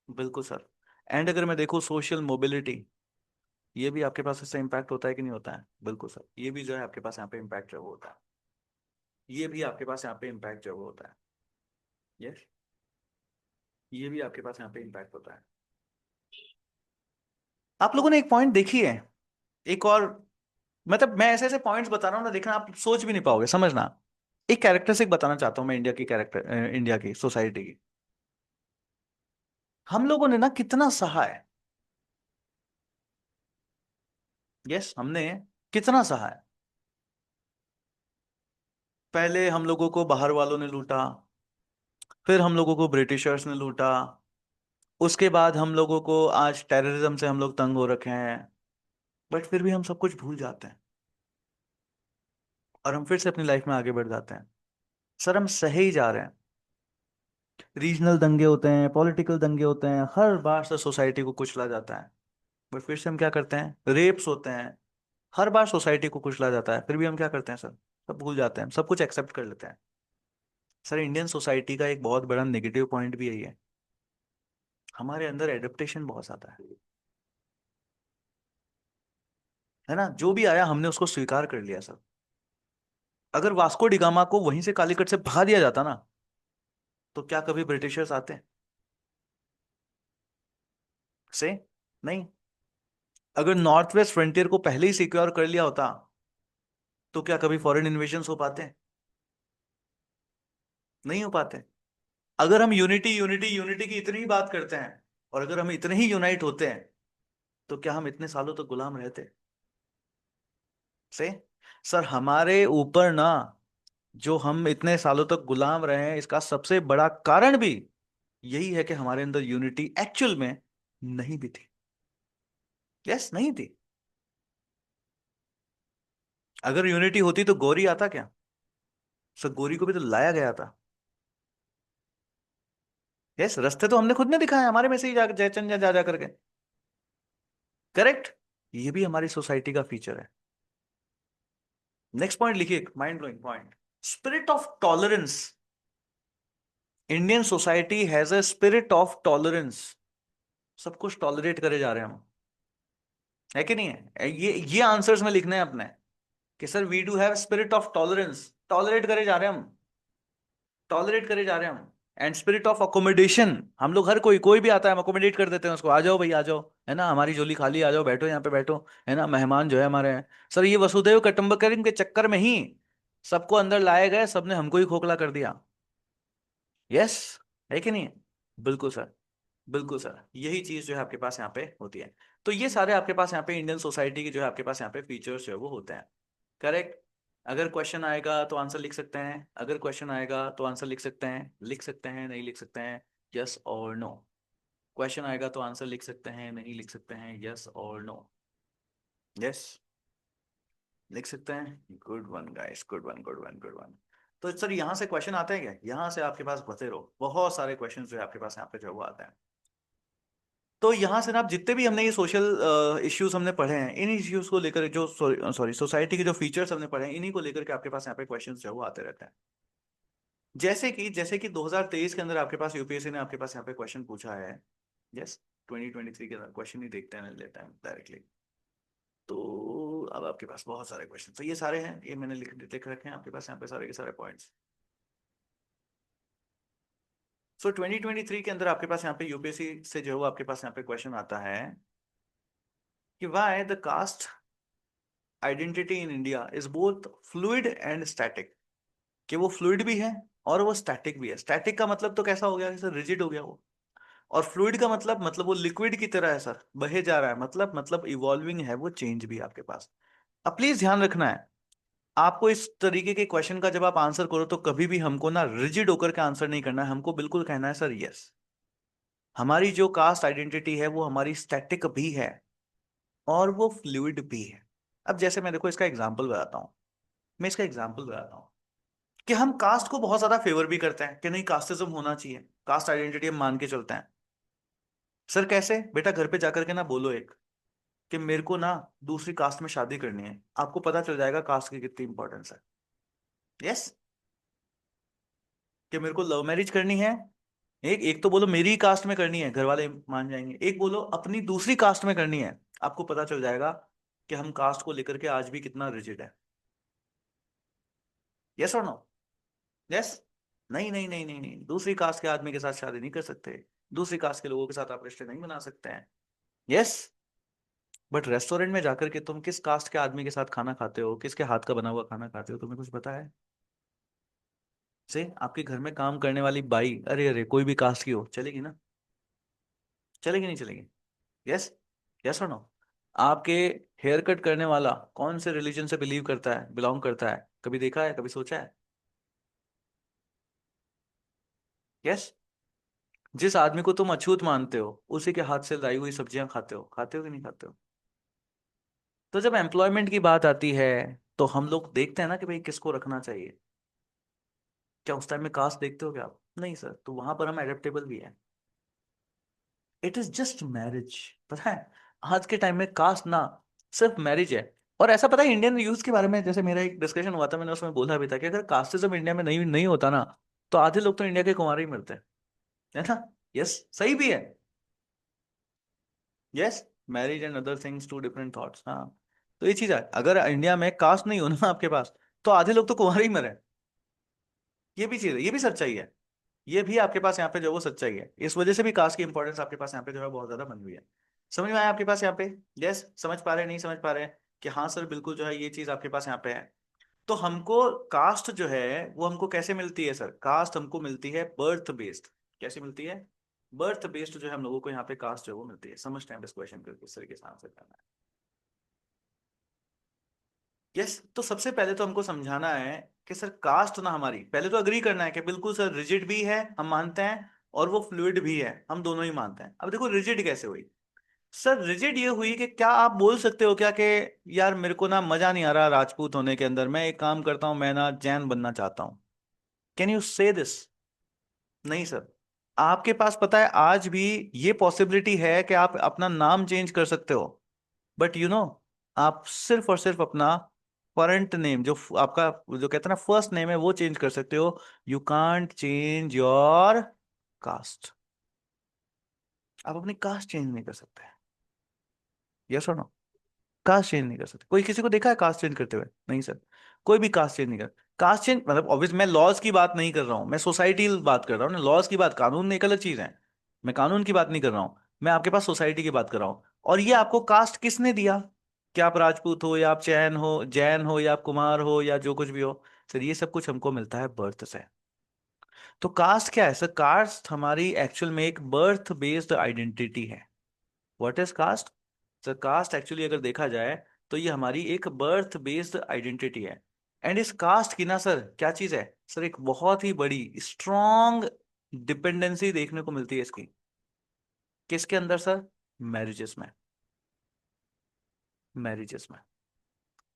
बिल्कुल सर। एंड अगर मैं देखूं सोशल मोबिलिटी, ये भी आपके पास इससे इम्पैक्ट होता है कि नहीं होता है? बिल्कुल सर, ये भी जो है आपके पास यहाँ पे इम्पैक्ट जो है वो होता है। ये भी आपके पास यहाँ पे इम्पैक्ट जो है वो होता है। यस, ये भी आपके पास यहाँ पे इम्पैक्ट होता है। आप लोगों ने एक पॉइंट देखी है, एक और, मतलब मैं ऐसे ऐसे पॉइंट्स बता रहा हूँ ना, देखना आप सोच भी नहीं पाओगे, समझना। एक कैरेक्टरिस्टिक बताना चाहता हूँ मैं इंडिया की, कैरेक्टर इंडिया की सोसाइटी की। हम लोगों ने ना कितना सहा है। यस, हमने कितना सहा है। पहले हम लोगों को बाहर वालों ने लूटा, फिर हम लोगों को ब्रिटिशर्स ने लूटा, उसके बाद हम लोगों को आज टेररिज्म से हम लोग तंग हो रखे हैं, बट फिर भी हम सब कुछ भूल जाते हैं और हम फिर से अपनी लाइफ में आगे बढ़ जाते हैं। सर हम सहे ही जा रहे हैं। रीजनल दंगे होते हैं, पॉलिटिकल दंगे होते हैं, हर बार से सोसाइटी को कुचला जाता है, बट फिर से हम क्या करते हैं, रेप्स होते हैं, हर बार सोसाइटी को कुचला जाता है, फिर भी हम क्या करते हैं सर, सब भूल जाते हैं, सब कुछ एक्सेप्ट कर लेते हैं। सर इंडियन सोसाइटी का एक बहुत बड़ा नेगेटिव पॉइंट भी यही है, हमारे अंदर एडेप्टेशन बहुत ज्यादा है ना, जो भी आया हमने उसको स्वीकार कर लिया सर। अगर वास्को डिगामा को वहीं से कालीकट से भगा दिया जाता ना, तो क्या कभी ब्रिटिशर्स आते से? नहीं। अगर नॉर्थ वेस्ट फ्रंटियर को पहले ही सिक्योर कर लिया होता, तो क्या कभी फॉरेन इन्वेजन हो पाते? नहीं हो पाते। अगर हम यूनिटी यूनिटी यूनिटी की इतनी ही बात करते हैं, और अगर हम इतने ही यूनाइट होते हैं, तो क्या हम इतने सालों तक गुलाम रहते से? सर हमारे ऊपर ना, जो हम इतने सालों तक गुलाम रहे हैं, इसका सबसे बड़ा कारण भी यही है कि हमारे अंदर यूनिटी एक्चुअल में नहीं भी थी। यस, नहीं थी। अगर यूनिटी होती तो गौरी आता क्या? सर गौरी को भी तो लाया गया था। यस, रास्ते तो हमने खुद ने दिखाए, हमारे में से ही जयचंद जा जा करके। करेक्ट। ये भी हमारी सोसाइटी का फीचर है। नेक्स्ट पॉइंट लिखिए, mind blowing point, spirit of tolerance. Indian society has a spirit of tolerance. सब कुछ टॉलरेट करे जा रहे हैं हम, है कि नहीं है? ये आंसर्स में लिखने हैं अपने, कि sir we do have spirit of tolerance, tolerate करे जा रहे हैं हम, टॉलरेट करे जा रहे हैं हम। एंड स्पिरिट ऑफ अकोमोडेशन, हम लोग हर कोई कोई भी आता है हम अकोमोडेट कर देते हैं उसको, आ जाओ भाई आ जाओ, है ना, हमारी झोली खाली, आ जाओ बैठो यहाँ पे बैठो, है ना, मेहमान जो है हमारे हैं। सर ये वसुधैव कुटुंबकम के चक्कर में ही सबको अंदर लाए गए, सबने हमको ही खोखला कर दिया। यस, है कि नहीं? बिल्कुल सर, बिल्कुल सर, यही चीज जो है आपके पास यहाँ पे होती है। तो ये सारे आपके पास यहाँ पे इंडियन सोसाइटी की जो है आपके पास यहाँ पे फीचर्स जो है वो होते हैं। करेक्ट। अगर क्वेश्चन आएगा तो आंसर लिख सकते हैं, अगर क्वेश्चन आएगा तो आंसर लिख सकते हैं, लिख सकते हैं नहीं लिख सकते हैं, यस और नो। क्वेश्चन आएगा तो आंसर लिख सकते हैं नहीं लिख सकते हैं, यस और नो। यस, लिख सकते हैं। Good one guys, good one good one good one. तो सर यहाँ से क्वेश्चन आते हैं क्या? यहाँ से आपके पास बते रहो, बहुत सारे क्वेश्चन जो है आपके पास यहाँ पे जो है वो आते हैं। तो यहाँ से ना आप जितने भी हमने ये सोशल इश्यूज हमने पढ़े हैं, इन इश्यूज को लेकर जो सॉरी सोसाइटी के जो फीचर्स हमने पढ़े हैं, इन्हीं को लेकर के आपके पास यहाँ पे क्वेश्चंस जो है वो आते रहते हैं। जैसे कि 2023 के अंदर आपके पास यूपीएससी ने आपके पास यहाँ पे क्वेश्चन पूछा है। यस, 2023 के अंदर क्वेश्चन ही देखते हैं लेते हैं डायरेक्टली। तो अब आपके पास बहुत सारे क्वेश्चन, तो ये सारे हैं, ये मैंने लिख रखे हैं आपके पास यहाँ पे सारे के सारे पॉइंट्स। सो 2023 के अंदर आपके पास यहाँ पे यूपीएससी से जो है वो आपके पास यहाँ पे क्वेश्चन आता है कि why the cast identity in India is both fluid and static. कि वो फ्लूइड भी है और वो स्टैटिक भी है। स्टैटिक का मतलब तो कैसा हो गया सर, रिजिड हो गया वो। और फ्लूइड का मतलब वो लिक्विड की तरह है सर, बहे जा रहा है, मतलब इवॉल्विंग है, वो चेंज भी है आपके पास। अब प्लीज ध्यान रखना है, आपको इस तरीके के क्वेश्चन का जब आप आंसर करो तो कभी भी हमको ना रिजिड होकर के आंसर नहीं करना है, हमको बिल्कुल कहना है सर यस, हमारी जो कास्ट आइडेंटिटी है वो हमारी स्टैटिक भी है और वो फ्लूइड भी है। अब जैसे मैं देखो इसका एग्जाम्पल बताता हूँ, मैं इसका एग्जाम्पल बताता हूँ कि हम कास्ट को बहुत ज्यादा फेवर भी करते हैं कि नहीं कास्टिज्म होना चाहिए, कास्ट आइडेंटिटी हम मान के चलते हैं। सर कैसे? बेटा घर पे जाकर के ना बोलो एक, कि मेरे को ना दूसरी कास्ट में शादी करनी है, आपको पता चल जाएगा कास्ट की कितनी इंपॉर्टेंस है। यस, कि मेरे को लव मैरिज करनी है, एक एक तो बोलो मेरी कास्ट में करनी है, घर वाले मान जाएंगे, एक बोलो अपनी दूसरी कास्ट में करनी है, आपको पता चल जाएगा कि हम कास्ट को लेकर के आज भी कितना रिजिड है। यस और नो? यस। नहीं नहीं नहीं नहीं नहीं, दूसरी कास्ट के आदमी के साथ शादी नहीं कर सकते, दूसरी कास्ट के लोगों के साथ आप रिश्ते नहीं बना सकते हैं। यस। बट रेस्टोरेंट में जाकर के तुम किस कास्ट के आदमी के साथ खाना खाते हो, किसके हाथ का बना हुआ खाना खाते हो, तुम्हें कुछ पता है? से आपके घर में काम करने वाली बाई, अरे अरे कोई भी कास्ट की हो, चलेगी ना? चलेगी नहीं चलेगी? यस, यस और नो? आपके हेयर कट करने वाला कौन से रिलीजन से बिलीव करता है, बिलोंग करता है, कभी देखा है, कभी सोचा है? यस। जिस आदमी को तुम अछूत मानते हो उसी के हाथ से लाई हुई सब्जियां खाते हो कि नहीं खाते हो? तो जब एम्प्लॉयमेंट की बात आती है तो हम लोग देखते हैं ना कि भाई किसको रखना चाहिए। क्या उस टाइम में कास्ट देखते हो क्या आप? नहीं सर, तो वहां पर हम एडेप्टेबल भी हैं। It is just marriage. पता है, आज के टाइम में कास्ट ना सिर्फ मैरिज है। और ऐसा पता है इंडियन यूथ के बारे में, जैसे मेरा एक डिस्कशन हुआ था, मैंने उसमें बोला भी था कि अगर कास्टिज्म इंडिया में नहीं नहीं होता ना, तो आधे लोग तो इंडिया के कुंवारे ही मिलते हैं। है ना? यस, सही भी है। Yes, marriage and other things, two different thoughts. हाँ, तो ये चीज है, अगर इंडिया में कास्ट नहीं हो ना आपके पास, तो आधे लोग तो कुंवारे ही मरे। ये भी चीज है, ये भी सच्चाई है। ये भी आपके पास यहाँ पे जो वो सच्चाई है। इस वजह से भी कास्ट की इंपॉर्टेंस आपके पास यहाँ पे जो है बहुत ज्यादा बन हुई है। समझ में आया आपके पास यहाँ पे? यस, समझ पा रहे हैं, नहीं समझ पा रहे हैं? कि हाँ सर बिल्कुल जो है ये चीज आपके पास यहाँ पे है। तो हमको कास्ट जो है वो हमको कैसे मिलती है सर? कास्ट हमको मिलती है बर्थ बेस्ड। कैसे मिलती है? बर्थ बेस्ड जो है हम लोगों को यहाँ पे कास्ट जो है वो मिलती है। समझते हैं इस क्वेश्चन को किस तरीके से आंसर करना है। यस, तो सबसे पहले तो हमको समझाना है कि सर कास्ट ना, हमारी पहले तो अग्री करना है कि बिल्कुल सर रिजिड भी है हम मानते हैं, और वो फ्लूइड भी है हम दोनों ही मानते हैं। अब देखो रिजिड कैसे हुई? सर रिजिड ये हुई कि क्या आप बोल सकते हो क्या कि यार मेरे को ना मजा नहीं आ रहा राजपूत होने के अंदर, मैं एक काम करता हूं, मैं ना जैन बनना चाहता हूं। कैन यू से दिस? नहीं सर। आपके पास पता है आज भी ये पॉसिबिलिटी है कि आप अपना नाम चेंज कर सकते हो, बट यू नो, आप सिर्फ और सिर्फ अपना करंट नेम, जो आपका जो कहते हैं ना फर्स्ट नेम है, वो चेंज कर सकते हो। You can't change your cast. आप अपनी कास्ट चेंज नहीं कर सकते। यस और नो? कास्ट चेंज नहीं कर सकते। कोई किसी को देखा है कास्ट चेंज करते हुए? नहीं सर, कोई भी कास्ट चेंज नहीं कर। कास्ट चेंज मतलब ऑब्वियस, मैं लॉज की बात नहीं कर रहा हूँ, मैं सोसाइटी बात कर रहा हूँ ना। लॉज की बात, कानून एक अलग चीज है। मैं कानून की बात नहीं कर रहा हूँ, मैं आपके पास सोसाइटी की बात कर रहा हूँ। और ये आपको कास्ट किसने दिया? क्या आप राजपूत हो, या आप चैन हो, जैन हो, या आप कुमार हो, या जो कुछ भी हो? सर ये सब कुछ हमको मिलता है बर्थ से। तो कास्ट क्या है सर? कास्ट हमारी एक्चुअल में एक बर्थ बेस्ड आइडेंटिटी है। What is caste? Sir caste actually अगर देखा जाए तो ये हमारी एक बर्थ बेस्ड आइडेंटिटी है। एंड इस कास्ट की ना सर क्या चीज है सर, एक बहुत ही बड़ी स्ट्रॉन्ग डिपेंडेंसी देखने को मिलती है इसकी। किसके अंदर सर? मैरिजेस में। मैरिजेस में।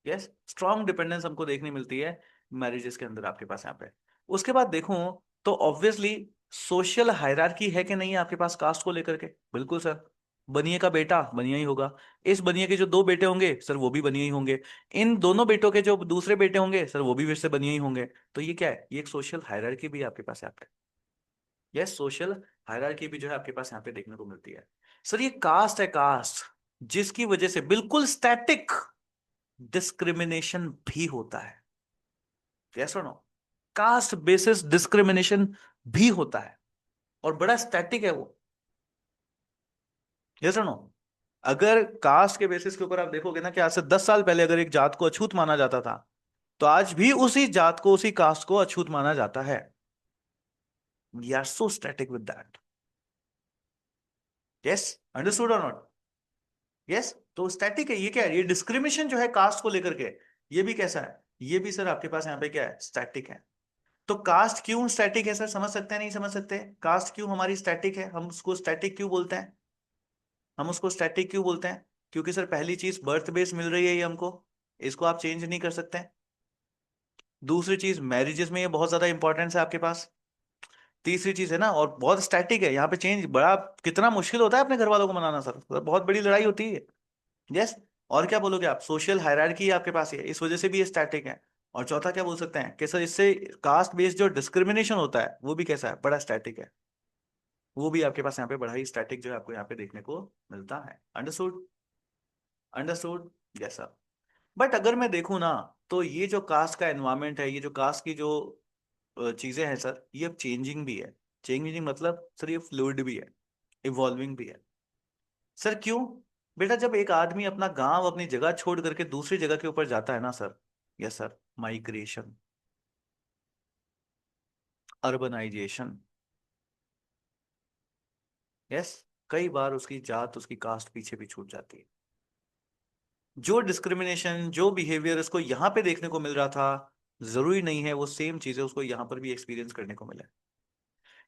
यस, स्ट्रॉन्ग डिपेंडेंस हमको देखने मिलती है मैरिजेस के अंदर आपके पास यहाँ पे। उसके बाद देखूं तो ऑब्वियसली सोशल हायरार्की है कि नहीं है आपके पास कास्ट को लेकर के? बिल्कुल सर। बनिए का बेटा बनिया ही होगा। इस बनिए के जो दो बेटे होंगे सर वो भी बनिया ही होंगे। इन दोनों बेटों के जो दूसरे बेटे होंगे सर वो भी फिर से बनिया ही होंगे। तो ये क्या है? ये एक सोशल हायरार्की भी है आपके पास यहाँ पे। यस, सोशल हायरार्की भी जो है आपके पास यहाँ पे देखने को मिलती है। सर ये कास्ट है, कास्ट जिसकी वजह से बिल्कुल स्टैटिक डिस्क्रिमिनेशन भी होता है। यस और नो? कास्ट बेसिस डिस्क्रिमिनेशन भी होता है, और बड़ा स्टैटिक है वो। यस और नो? अगर कास्ट के बेसिस के ऊपर आप देखोगे ना कि आज से 10 साल पहले अगर एक जात को अछूत माना जाता था, तो आज भी उसी जात को, उसी कास्ट को अछूत माना जाता है। We are so static with that. Yes, understood और नॉट? यस, तो स्टैटिक है। ये क्या है? ये डिस्क्रिमिनेशन जो है कास्ट को लेकर के, ये भी कैसा है? ये भी सर आपके पास यहाँ पे क्या है? स्टैटिक है। तो कास्ट क्यों स्टैटिक है सर? समझ सकते हैं नहीं समझ सकते? कास्ट क्यों हमारी स्टैटिक है? हम उसको स्टैटिक क्यों बोलते हैं? हम उसको स्टैटिक क्यों बोलते हैं? क्योंकि सर पहली चीज बर्थ बेस मिल रही है ये हमको, इसको आप चेंज नहीं कर सकते। दूसरी चीज मैरिजेस में ये बहुत ज्यादा इंपॉर्टेंस है आपके पास। तीसरी चीज है ना, और बहुत स्टैटिक है यहाँ पे, चेंज बड़ा कितना मुश्किल होता है अपने घर वालों को मनाना सर, बहुत बड़ी लड़ाई होती है। यस। और क्या बोलोगे आप? सोशल हायरार्की आपके पास है, इस वजह से भी ये स्टैटिक है। और चौथा क्या बोल सकते हैं कि सर इससे कास्ट बेस्ड जो डिस्क्रिमिनेशन होता है वो भी कैसा है? बड़ा स्टैटिक है। वो भी आपके पास यहाँ पे बड़ा ही स्टैटिक जो है आपको यहाँ पे देखने को मिलता है। Understood? Understood? Yes sir. But अगर मैं देखूँ ना, तो ये जो कास्ट का एनवायरमेंट है, ये जो कास्ट की जो चीजें हैं सर, ये अब चेंजिंग भी है। चेंजिंग मतलब सर ये फ्लूइड भी है, इवॉल्विंग भी है। सर क्यों? बेटा जब एक आदमी अपना गांव, अपनी जगह छोड़ करके दूसरी जगह के ऊपर जाता है ना sir, yes sir, migration, urbanization, yes, कई बार उसकी जात, उसकी कास्ट पीछे भी छूट जाती है। जो डिस्क्रिमिनेशन, जो बिहेवियर उसको यहाँ पे देखने को मिल रहा था, जरूरी नहीं है वो सेम चीजें उसको यहाँ पर भी एक्सपीरियंस करने को मिले।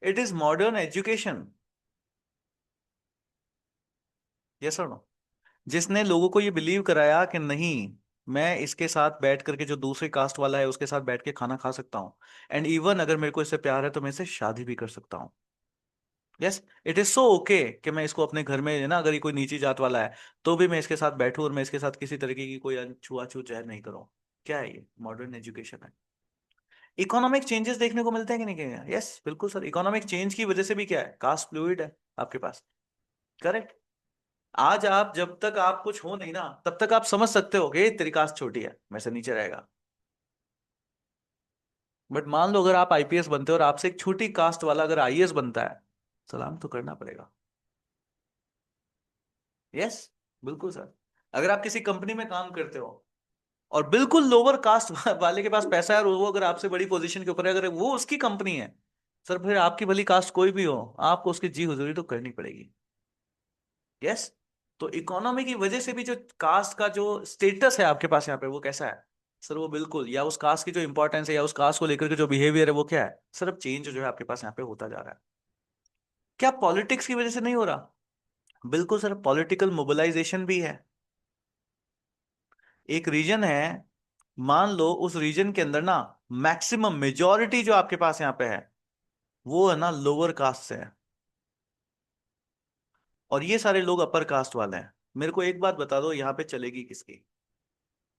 It is modern education. Yes और नो? जिसने लोगों को ये बिलीव कराया कि नहीं, मैं इसके साथ बैठ करके, जो दूसरे कास्ट वाला है उसके साथ बैठ के खाना खा सकता हूँ, एंड इवन अगर मेरे को इससे प्यार है तो मैं इससे शादी भी कर सकता हूँ। Yes, it is so okay कि मैं इसको अपने घर में, है ना, अगर ये कोई नीची जात वाला है तो भी मैं इसके साथ बैठूं और मैं इसके साथ किसी तरीके की कोई छुआछूत जहर नहीं करूँ। क्या है ये? मॉडर्न एजुकेशन है। इकोनॉमिक चेंजेस देखने को मिलते हैं कि नहीं कहीं? यस बिल्कुल सर, इकोनॉमिक चेंज की वजह से भी क्या है, कास्ट फ्लूइड है आपके पास। करेक्ट। आज आप, जब तक आप कुछ हो नहीं ना, तब तक आप समझ सकते हो कि तेरी कास्ट छोटी है, मैं से नीचे रहेगा। बट मान लो अगर आप आईपीएस बनते हो और आपसे एक छोटी कास्ट वाला अगर आईएएस बनता है, सलाम तो करना पड़ेगा। यस बिल्कुल सर। अगर आप किसी कंपनी में काम करते हो और बिल्कुल लोअर कास्ट वाले के पास पैसा है और वो अगर आपसे बड़ी पोजीशन के ऊपर है, अगर वो उसकी कंपनी है, सर फिर आपकी भली कास्ट कोई भी हो, आपको उसकी जी हुजूरी तो करनी पड़ेगी। यस। तो इकोनॉमी की वजह से भी जो कास्ट का जो स्टेटस है आपके पास यहाँ पे, वो कैसा है सर? वो बिल्कुल, या उस कास्ट की जो इंपॉर्टेंस है या उस कास्ट को लेकर के जो बिहेवियर है वो क्या है सर? अब चेंज जो है आपके पास यहाँ पे होता जा रहा है। क्या पॉलिटिक्स की वजह से नहीं हो रहा? बिल्कुल सर, पॉलिटिकल मोबिलाइजेशन भी है। एक रीजन है, मान लो उस रीजन के अंदर ना मैक्सिमम मेजॉरिटी जो आपके पास यहाँ पे है वो है ना लोअर कास्ट से है, और ये सारे लोग अपर कास्ट वाले हैं। मेरे को एक बात बता दो, यहाँ पे चलेगी किसकी?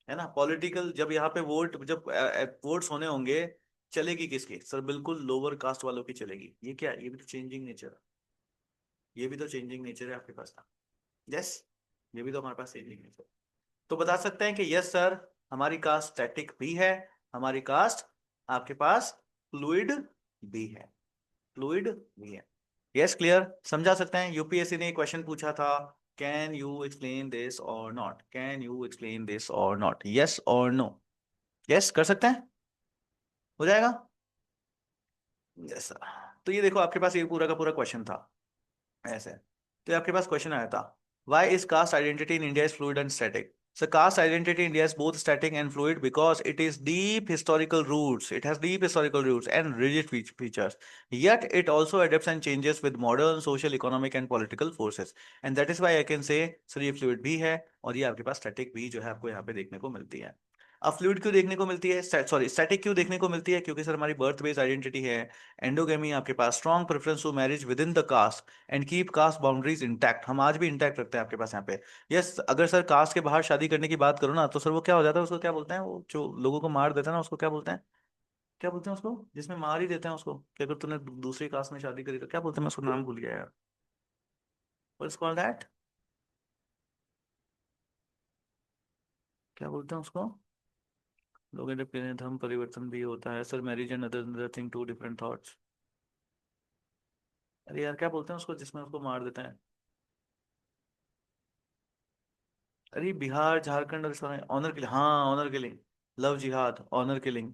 है ना, पॉलिटिकल जब यहाँ पे वोट, जब वोट्स होने होंगे, चलेगी किसकी सर? बिल्कुल लोअर कास्ट वालों की चलेगी। ये क्या है? ये भी तो चेंजिंग नेचर, ये भी तो चेंजिंग नेचर है आपके पास ना। यस, ये भी तो हमारे पास चेंजिंग नेचर। तो बता सकते हैं कि यस सर, हमारी कास्ट स्टैटिक भी है, हमारी कास्ट आपके पास फ्लूइड भी है, फ्लूइड भी है। यस क्लियर, समझा सकते हैं? यूपीएससी ने क्वेश्चन पूछा था, कैन यू एक्सप्लेन दिस और not, can you explain this और नॉट, यस और नो? यस कर सकते हैं, हो जाएगा। Yes sir. तो ये देखो आपके पास ये पूरा का पूरा क्वेश्चन था ऐसे। तो ये आपके पास क्वेश्चन आया था, why is cast identity in India is fluid and static? So caste identity in India is both static and fluid because it is deep historical roots. It has deep historical roots and rigid features. Yet it also adapts and changes with modern social, economic and political forces. And that is why I can say, sir ये fluid भी है और ये आपके पास static भी जो है आपको यहाँ पे देखने को मिलती है। अब फ्लूइड क्यों देखने को मिलती है, सॉरी स्टैटिक क्यों देखने को मिलती है? क्योंकि सर हमारी बर्थ बेस्ड आइडेंटिटी है, एंडोगेमी आपके पास, strong preference to marriage within the caste and keep caste boundaries intact. हम आज भी इंटैक्ट रखते हैं आपके पास यहाँ पे। यस, अगर सर कास्ट के बाहर शादी करने की बात करो ना, तो सर वो क्या हो जाता है, उसको क्या बोलते हैं, वो जो लोगों को मार देता है ना, उसको क्या बोलते हैं? क्या बोलते हैं उसको जिसमें मार ही देते हैं उसको, कि अगर तूने दूसरी कास्ट में शादी करी तो क्या बोलते हैं? मैं उसको नाम भूल गया यार। What is called that? क्या बोलते हैं उसको? लोग इंटरप्रेन्योर, धर्म परिवर्तन भी होता है sir, marriage and other thing, two different thoughts. अरे यार क्या बोलते हैं उसको जिसमें उसको मार देते हैं? अरे बिहार झारखंड और सारे ऑनर किलिंग, हाँ ऑनर किलिंग, लव जिहाद, ऑनर किलिंग।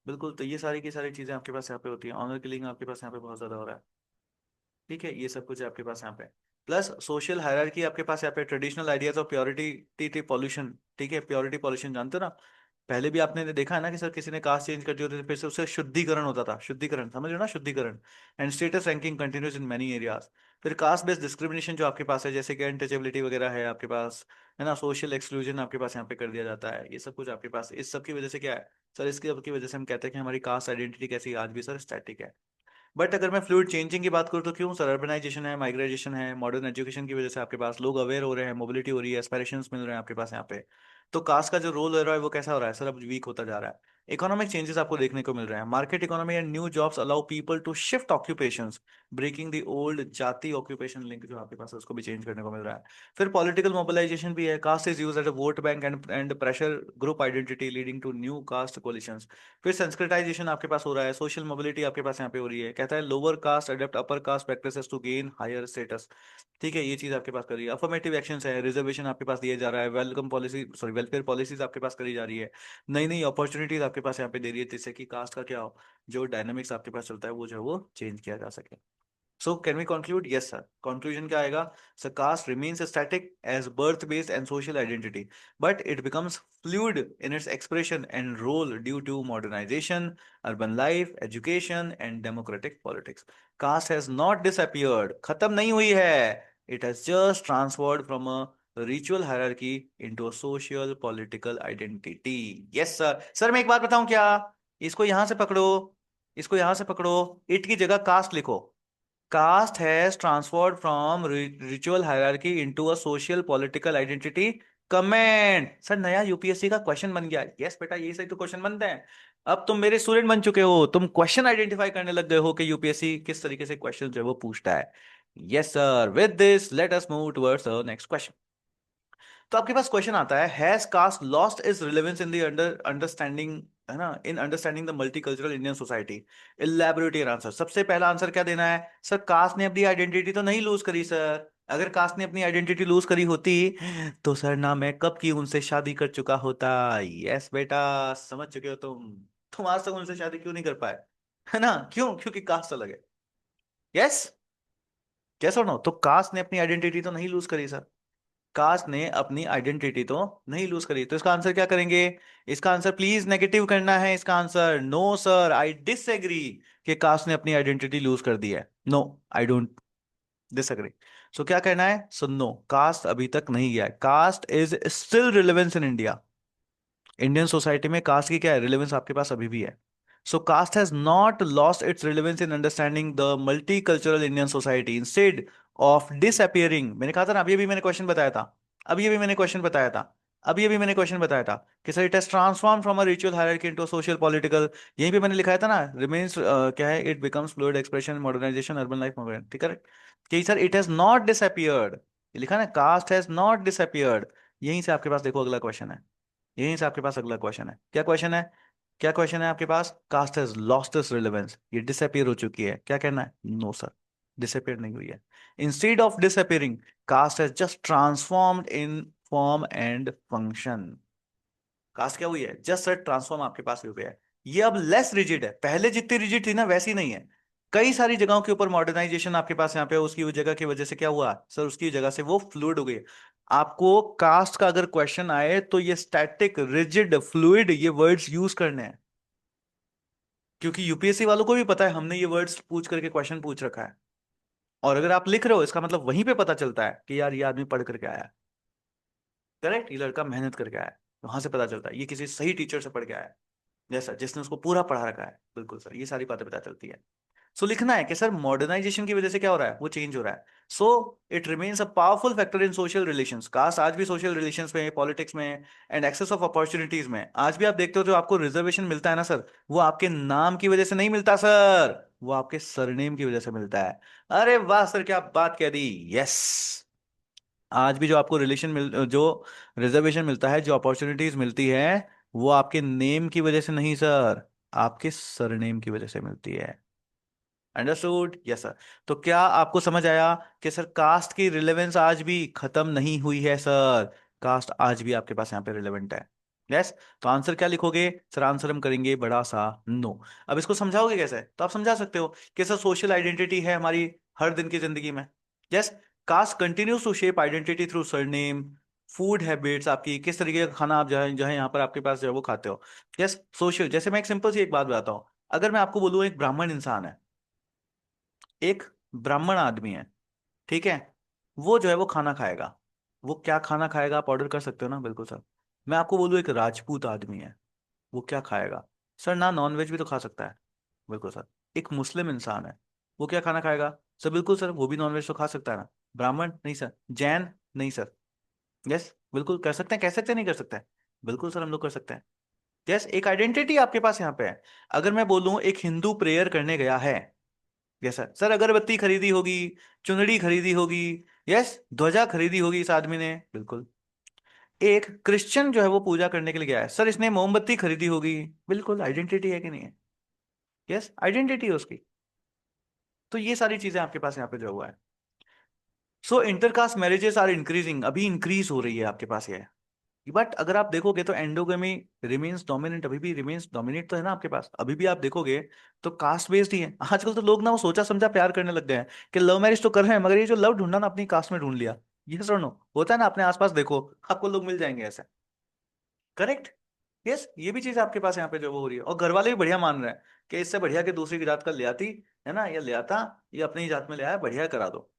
बिल्कुल, तो ये सारी की सारी चीजें आपके पास यहाँ पे होती है, ऑनर किलिंग आपके पास यहाँ पे बहुत ज्यादा हो रहा है। ठीक है, ये सब कुछ है आपके पास यहाँ पे। प्लस सोशल हायरार्की आपके पास यहाँ पे, traditional ideas of purity, T T pollution. ठीक है, प्योरिटी पॉल्यूशन जानते हो ना? पहले भी आपने देखा है ना कि सर किसी ने कास्ट चेंज कर दिया होती थी, फिर से उससे शुद्धिकरण होता था, शुद्धिकरण समझ रहे हो ना, शुद्धिकरण। And status ranking continues in many areas. फिर कास्ट बेस्ड डिस्क्रिमिनेशन जो आपके पास है, जैसे कि अनटचेबिलिटी वगैरह है आपके पास, है ना, सोशल एक्सक्लूजन आपके पास यहाँ पे कर दिया जाता है। ये सब कुछ आपके पास, इस सब की वजह से क्या है सर? इसकी की वजह से हम कहते हैं कि हमारी कास्ट आइडेंटिटी कैसी है आज भी सर? स्टैटिक है। बट अगर मैं फ्लूइड चेंजिंग की बात करूँ तो क्यों सर? अर्बनाइजेशन है, माइग्रेशन है, मॉडर्न एजुकेशन की वजह से आपके पास लोग अवेयर हो रहे हैं, मोबिलिटी हो रही है, एस्पिरेशंस मिल रहे हैं आपके पास यहाँ पे। तो कास्ट का जो रोल हो रहा है वो कैसा हो रहा है सर? अब वीक होता जा रहा है। इकोनॉमिक चेंजेस आपको देखने को मिल रहे हैं, market economy and new jobs allow people to shift occupations, breaking the old jati occupation link जो आपके पास है उसको भी चेंज करने को मिल रहा है। फिर पॉलिटिकल मोबिलाइजेशन भी है, caste is used as a vote bank and pressure group identity leading to new caste coalitions. फिर संस्कृताइजेशन आपके पास हो रहा है, सोशल मोबिलिटी आपके पास यहाँ पे हो रही है, कहता है lower caste adapt upper caste practices to gain higher status. ठीक है, ये चीज आपके पास करी है। अफर्मेटिव एक्शन है, रिजर्वेशन आपके पास दिया जा रहा है, welcome policy, sorry welfare policies आपके पास करी जा रही है, नई नई अपॉर्चुनिटीज आपके पास यहाँ पे दे रही है, जिससे कि कास्ट का क्या हो, जो डायनामिक्स आपके पास चलता है वो जो है वो चेंज किया जा सके। So can we conclude? Yes, sir. Conclusion क्या आएगा? So caste remains static as birth-based and social identity, but it becomes fluid in its expression and role due to modernization, urban life, education, and democratic politics. Caste has not disappeared. खत्म नहीं हुई है, It has just transferred from a ritual hierarchy into a social political identity. Yes sir. Sir मैं एक बात बताऊं क्या, इसको यहां से पकड़ो, इसको यहां से पकड़ो, इट की जगह कास्ट लिखो. Caste has transferred from ritual hierarchy into a social political identity. Comment. Sir नया यूपीएससी का क्वेश्चन बन गया. यस बेटा, यही सही तो क्वेश्चन बनते हैं. अब तुम मेरे स्टूडेंट बन चुके हो, तुम क्वेश्चन आइडेंटिफाई करने लग गए हो कि यूपीएससी किस तरीके से क्वेश्चन जो है वो पूछता है. Yes sir, with this let us move towards the next question. तो आपके पास क्वेश्चन आता है, has caste lost is relevance in the understanding, है ना, in understanding the multicultural Indian society. Elaborate your answer. सबसे पहला आंसर क्या देना है सर, कास्ट ने अपनी आइडेंटिटी तो नहीं लूज करी सर. अगर कास्ट ने अपनी आइडेंटिटी लूज करी होती तो सर ना मैं कब की उनसे शादी कर चुका होता. यस बेटा, समझ चुके हो तुम आज तक उनसे शादी क्यों नहीं कर पाए, है ना, क्यों, क्योंकि कास्ट अलग है. यस, कैसा नो, तो कास्ट ने अपनी आइडेंटिटी तो नहीं लूज करी सर. कास्ट ने अपनी आइडेंटिटी तो नहीं लूज करी, तो इसका आंसर क्या करेंगे. इसका आंसर प्लीज नेगेटिव करना है. इसका answer no sir, I disagree कि कास्ट ने अपनी आइडेंटिटी लूज कर दी है. No, I don't disagree. So क्या कहना है, सो नो, कास्ट अभी तक नहीं गया है. Caste is still relevance in India. Indian society में कास्ट की क्या है, रिलेवेंस आपके पास अभी भी है. So caste has not lost its relevance in understanding the multi cultural Indian society. Instead of disappearing, मैंने कहा था ना, अभी अभी मैंने क्वेश्चन बताया था, अभी अभी मैंने क्वेश्चन बताया था, अभी अभी मैंने क्वेश्चन बताया था कि sir it has transform from a ritual hierarchy into social political. यहीं पे मैंने लिखा था ना, रिमेन्स क्या है, it becomes fluid expression modernization urban life movement. ठीक है कि sir it has not disappeared. लिखा ना, कास्ट हैज नॉट डिसअपियर्ड. यहीं से आपके पास देखो अगला क्वेश्चन है, यहीं से आपके पास अगला क्वेश्चन है. क्या क्वेश्चन है, क्या क्वेश्चन है आपके पास, caste has lost its relevance, ये डिसअपियर हो चुकी है. क्या कहना है, नो सर, डिसअपियर नहीं हुई है. Instead of disappearing, caste has just transformed in form and function. Caste क्या हुई है, जस्ट सर ट्रांसफॉर्म आपके पास हुई है. ये अब लेस रिजिड है, पहले जितनी रिजिड थी ना वैसी नहीं है. कई सारी जगहों के ऊपर मॉडर्नाइजेशन आपके पास यहाँ पे, उसकी जगह की वजह से क्या हुआ सर, उसकी जगह से वो फ्लूइड हो गई. आपको कास्ट का अगर क्वेश्चन आए तो ये स्टैटिक, रिजिड, फ्लूइड, ये वर्ड्स यूज करने हैं, क्योंकि यूपीएससी वालों को भी पता है हमने ये वर्ड्स पूछ करके क्वेश्चन पूछ रखा है. और अगर आप लिख रहे हो, इसका मतलब वहीं पे पता चलता है कि यार ये आदमी पढ़ करके आया है. करेक्ट, ये लड़का मेहनत करके आया है. वहां से पता चलता है ये किसी सही टीचर से पढ़ के आया है, जैसा जिसने उसको पूरा पढ़ा रखा है. बिल्कुल सर, ये सारी बातें पता चलती है. सो लिखना है कि सर मॉडर्नाइजेशन की वजह से क्या हो रहा है, वो चेंज हो रहा है. So it remains a powerful factor in social relations. Caste आज भी सोशल रिलेशंस में, पॉलिटिक्स में एंड एक्सेस ऑफ अपॉर्चुनिटीज में आज भी आप देखते हो, जो आपको रिजर्वेशन मिलता है ना सर, वो आपके नाम की वजह से नहीं मिलता सर, वो आपके सरनेम की वजह से मिलता है. अरे वाह सर, क्या बात कह दी. यस, आज भी जो आपको जो रिजर्वेशन मिलता है, जो अपॉर्चुनिटीज मिलती है, वो आपके नेम की वजह से नहीं सर, आपके सरनेम की वजह से मिलती है. Understood, yes sir. तो क्या आपको समझ आया कि सर कास्ट की रिलेवेंस आज भी खत्म नहीं हुई है सर, कास्ट आज भी आपके पास यहाँ पे रिलेवेंट है. यस. तो आंसर क्या लिखोगे सर, आंसर हम करेंगे बड़ा सा नो. अब इसको समझाओगे कैसे, तो आप समझा सकते हो कि सर सोशल आइडेंटिटी है हमारी हर दिन की जिंदगी में. Yes. Caste continues to shape identity through surname, food habits, आपकी किस तरीके का खाना आप जहाँ जहाँ यहाँ पर आपके पास जो है वो खाते हो. यस. सोशल, जैसे मैं एक सिंपल सी एक बात बताता हूँ. अगर मैं आपको बोलूँ एक ब्राह्मण इंसान है, एक ब्राह्मण आदमी है, ठीक है, वो जो है वो खाना खाएगा. वो क्या खाना खाएगा, आप ऑर्डर कर सकते हो ना, बिल्कुल सर. मैं आपको बोलूँ एक राजपूत आदमी है, वो क्या खाएगा सर, ना नॉन वेज भी तो खा सकता है, बिल्कुल सर. एक मुस्लिम इंसान है, वो क्या खाना खाएगा सर, बिल्कुल सर, वो भी नॉन वेज तो खा सकता है ना. ब्राह्मण नहीं सर, जैन नहीं सर. यस, बिल्कुल कर सकते हैं, कह सकते हैं, नहीं कर सकते हैं, बिल्कुल सर हम लोग कर सकते हैं. यस, एक आइडेंटिटी आपके पास यहाँ पे है. अगर मैं बोलूँ एक हिंदू प्रेयर करने गया है, यस सर, सर अगरबत्ती खरीदी होगी, चुनरी खरीदी होगी, यस, ध्वजा खरीदी होगी इस आदमी ने, बिल्कुल. एक क्रिश्चियन जो है वो पूजा करने के लिए गया है, सर इसने मोमबत्ती खरीदी होगी, बिल्कुल. आइडेंटिटी है कि नहीं है, यस, आइडेंटिटी है उसकी. तो ये सारी चीजें आपके पास यहाँ पे जो हुआ है. सो इंटरकास्ट मैरिजेस आर इंक्रीजिंग, अभी इंक्रीज हो रही है आपके पास ये. बट अगर आप देखोगे तो एंडोगेमी रिमेन्स डोमिनेंट, अभी भी रिमेन्स डोमिनेट तो है ना आपके पास, अभी भी आप देखोगे तो कास्ट बेस्ड ही है. आजकल तो लोग ना वो सोचा समझा प्यार करने लग गए हैं कि लव मैरिज तो कर रहे हैं, मगर ये जो लव ढूंढना ना अपनी कास्ट में ढूंढ लिया. ये सुनो, होता है ना, अपने आसपास देखो, आपको लोग मिल जाएंगे ऐसे. करेक्ट. यस, ये भी चीज आपके पास यहाँ पे जो वो हो रही है, और घर वाले भी बढ़िया मान रहे हैं कि इससे बढ़िया कि दूसरी की जात का ले आती, है ना, या ले आता, ये अपनी ही जात में ले आया, बढ़िया करा दो.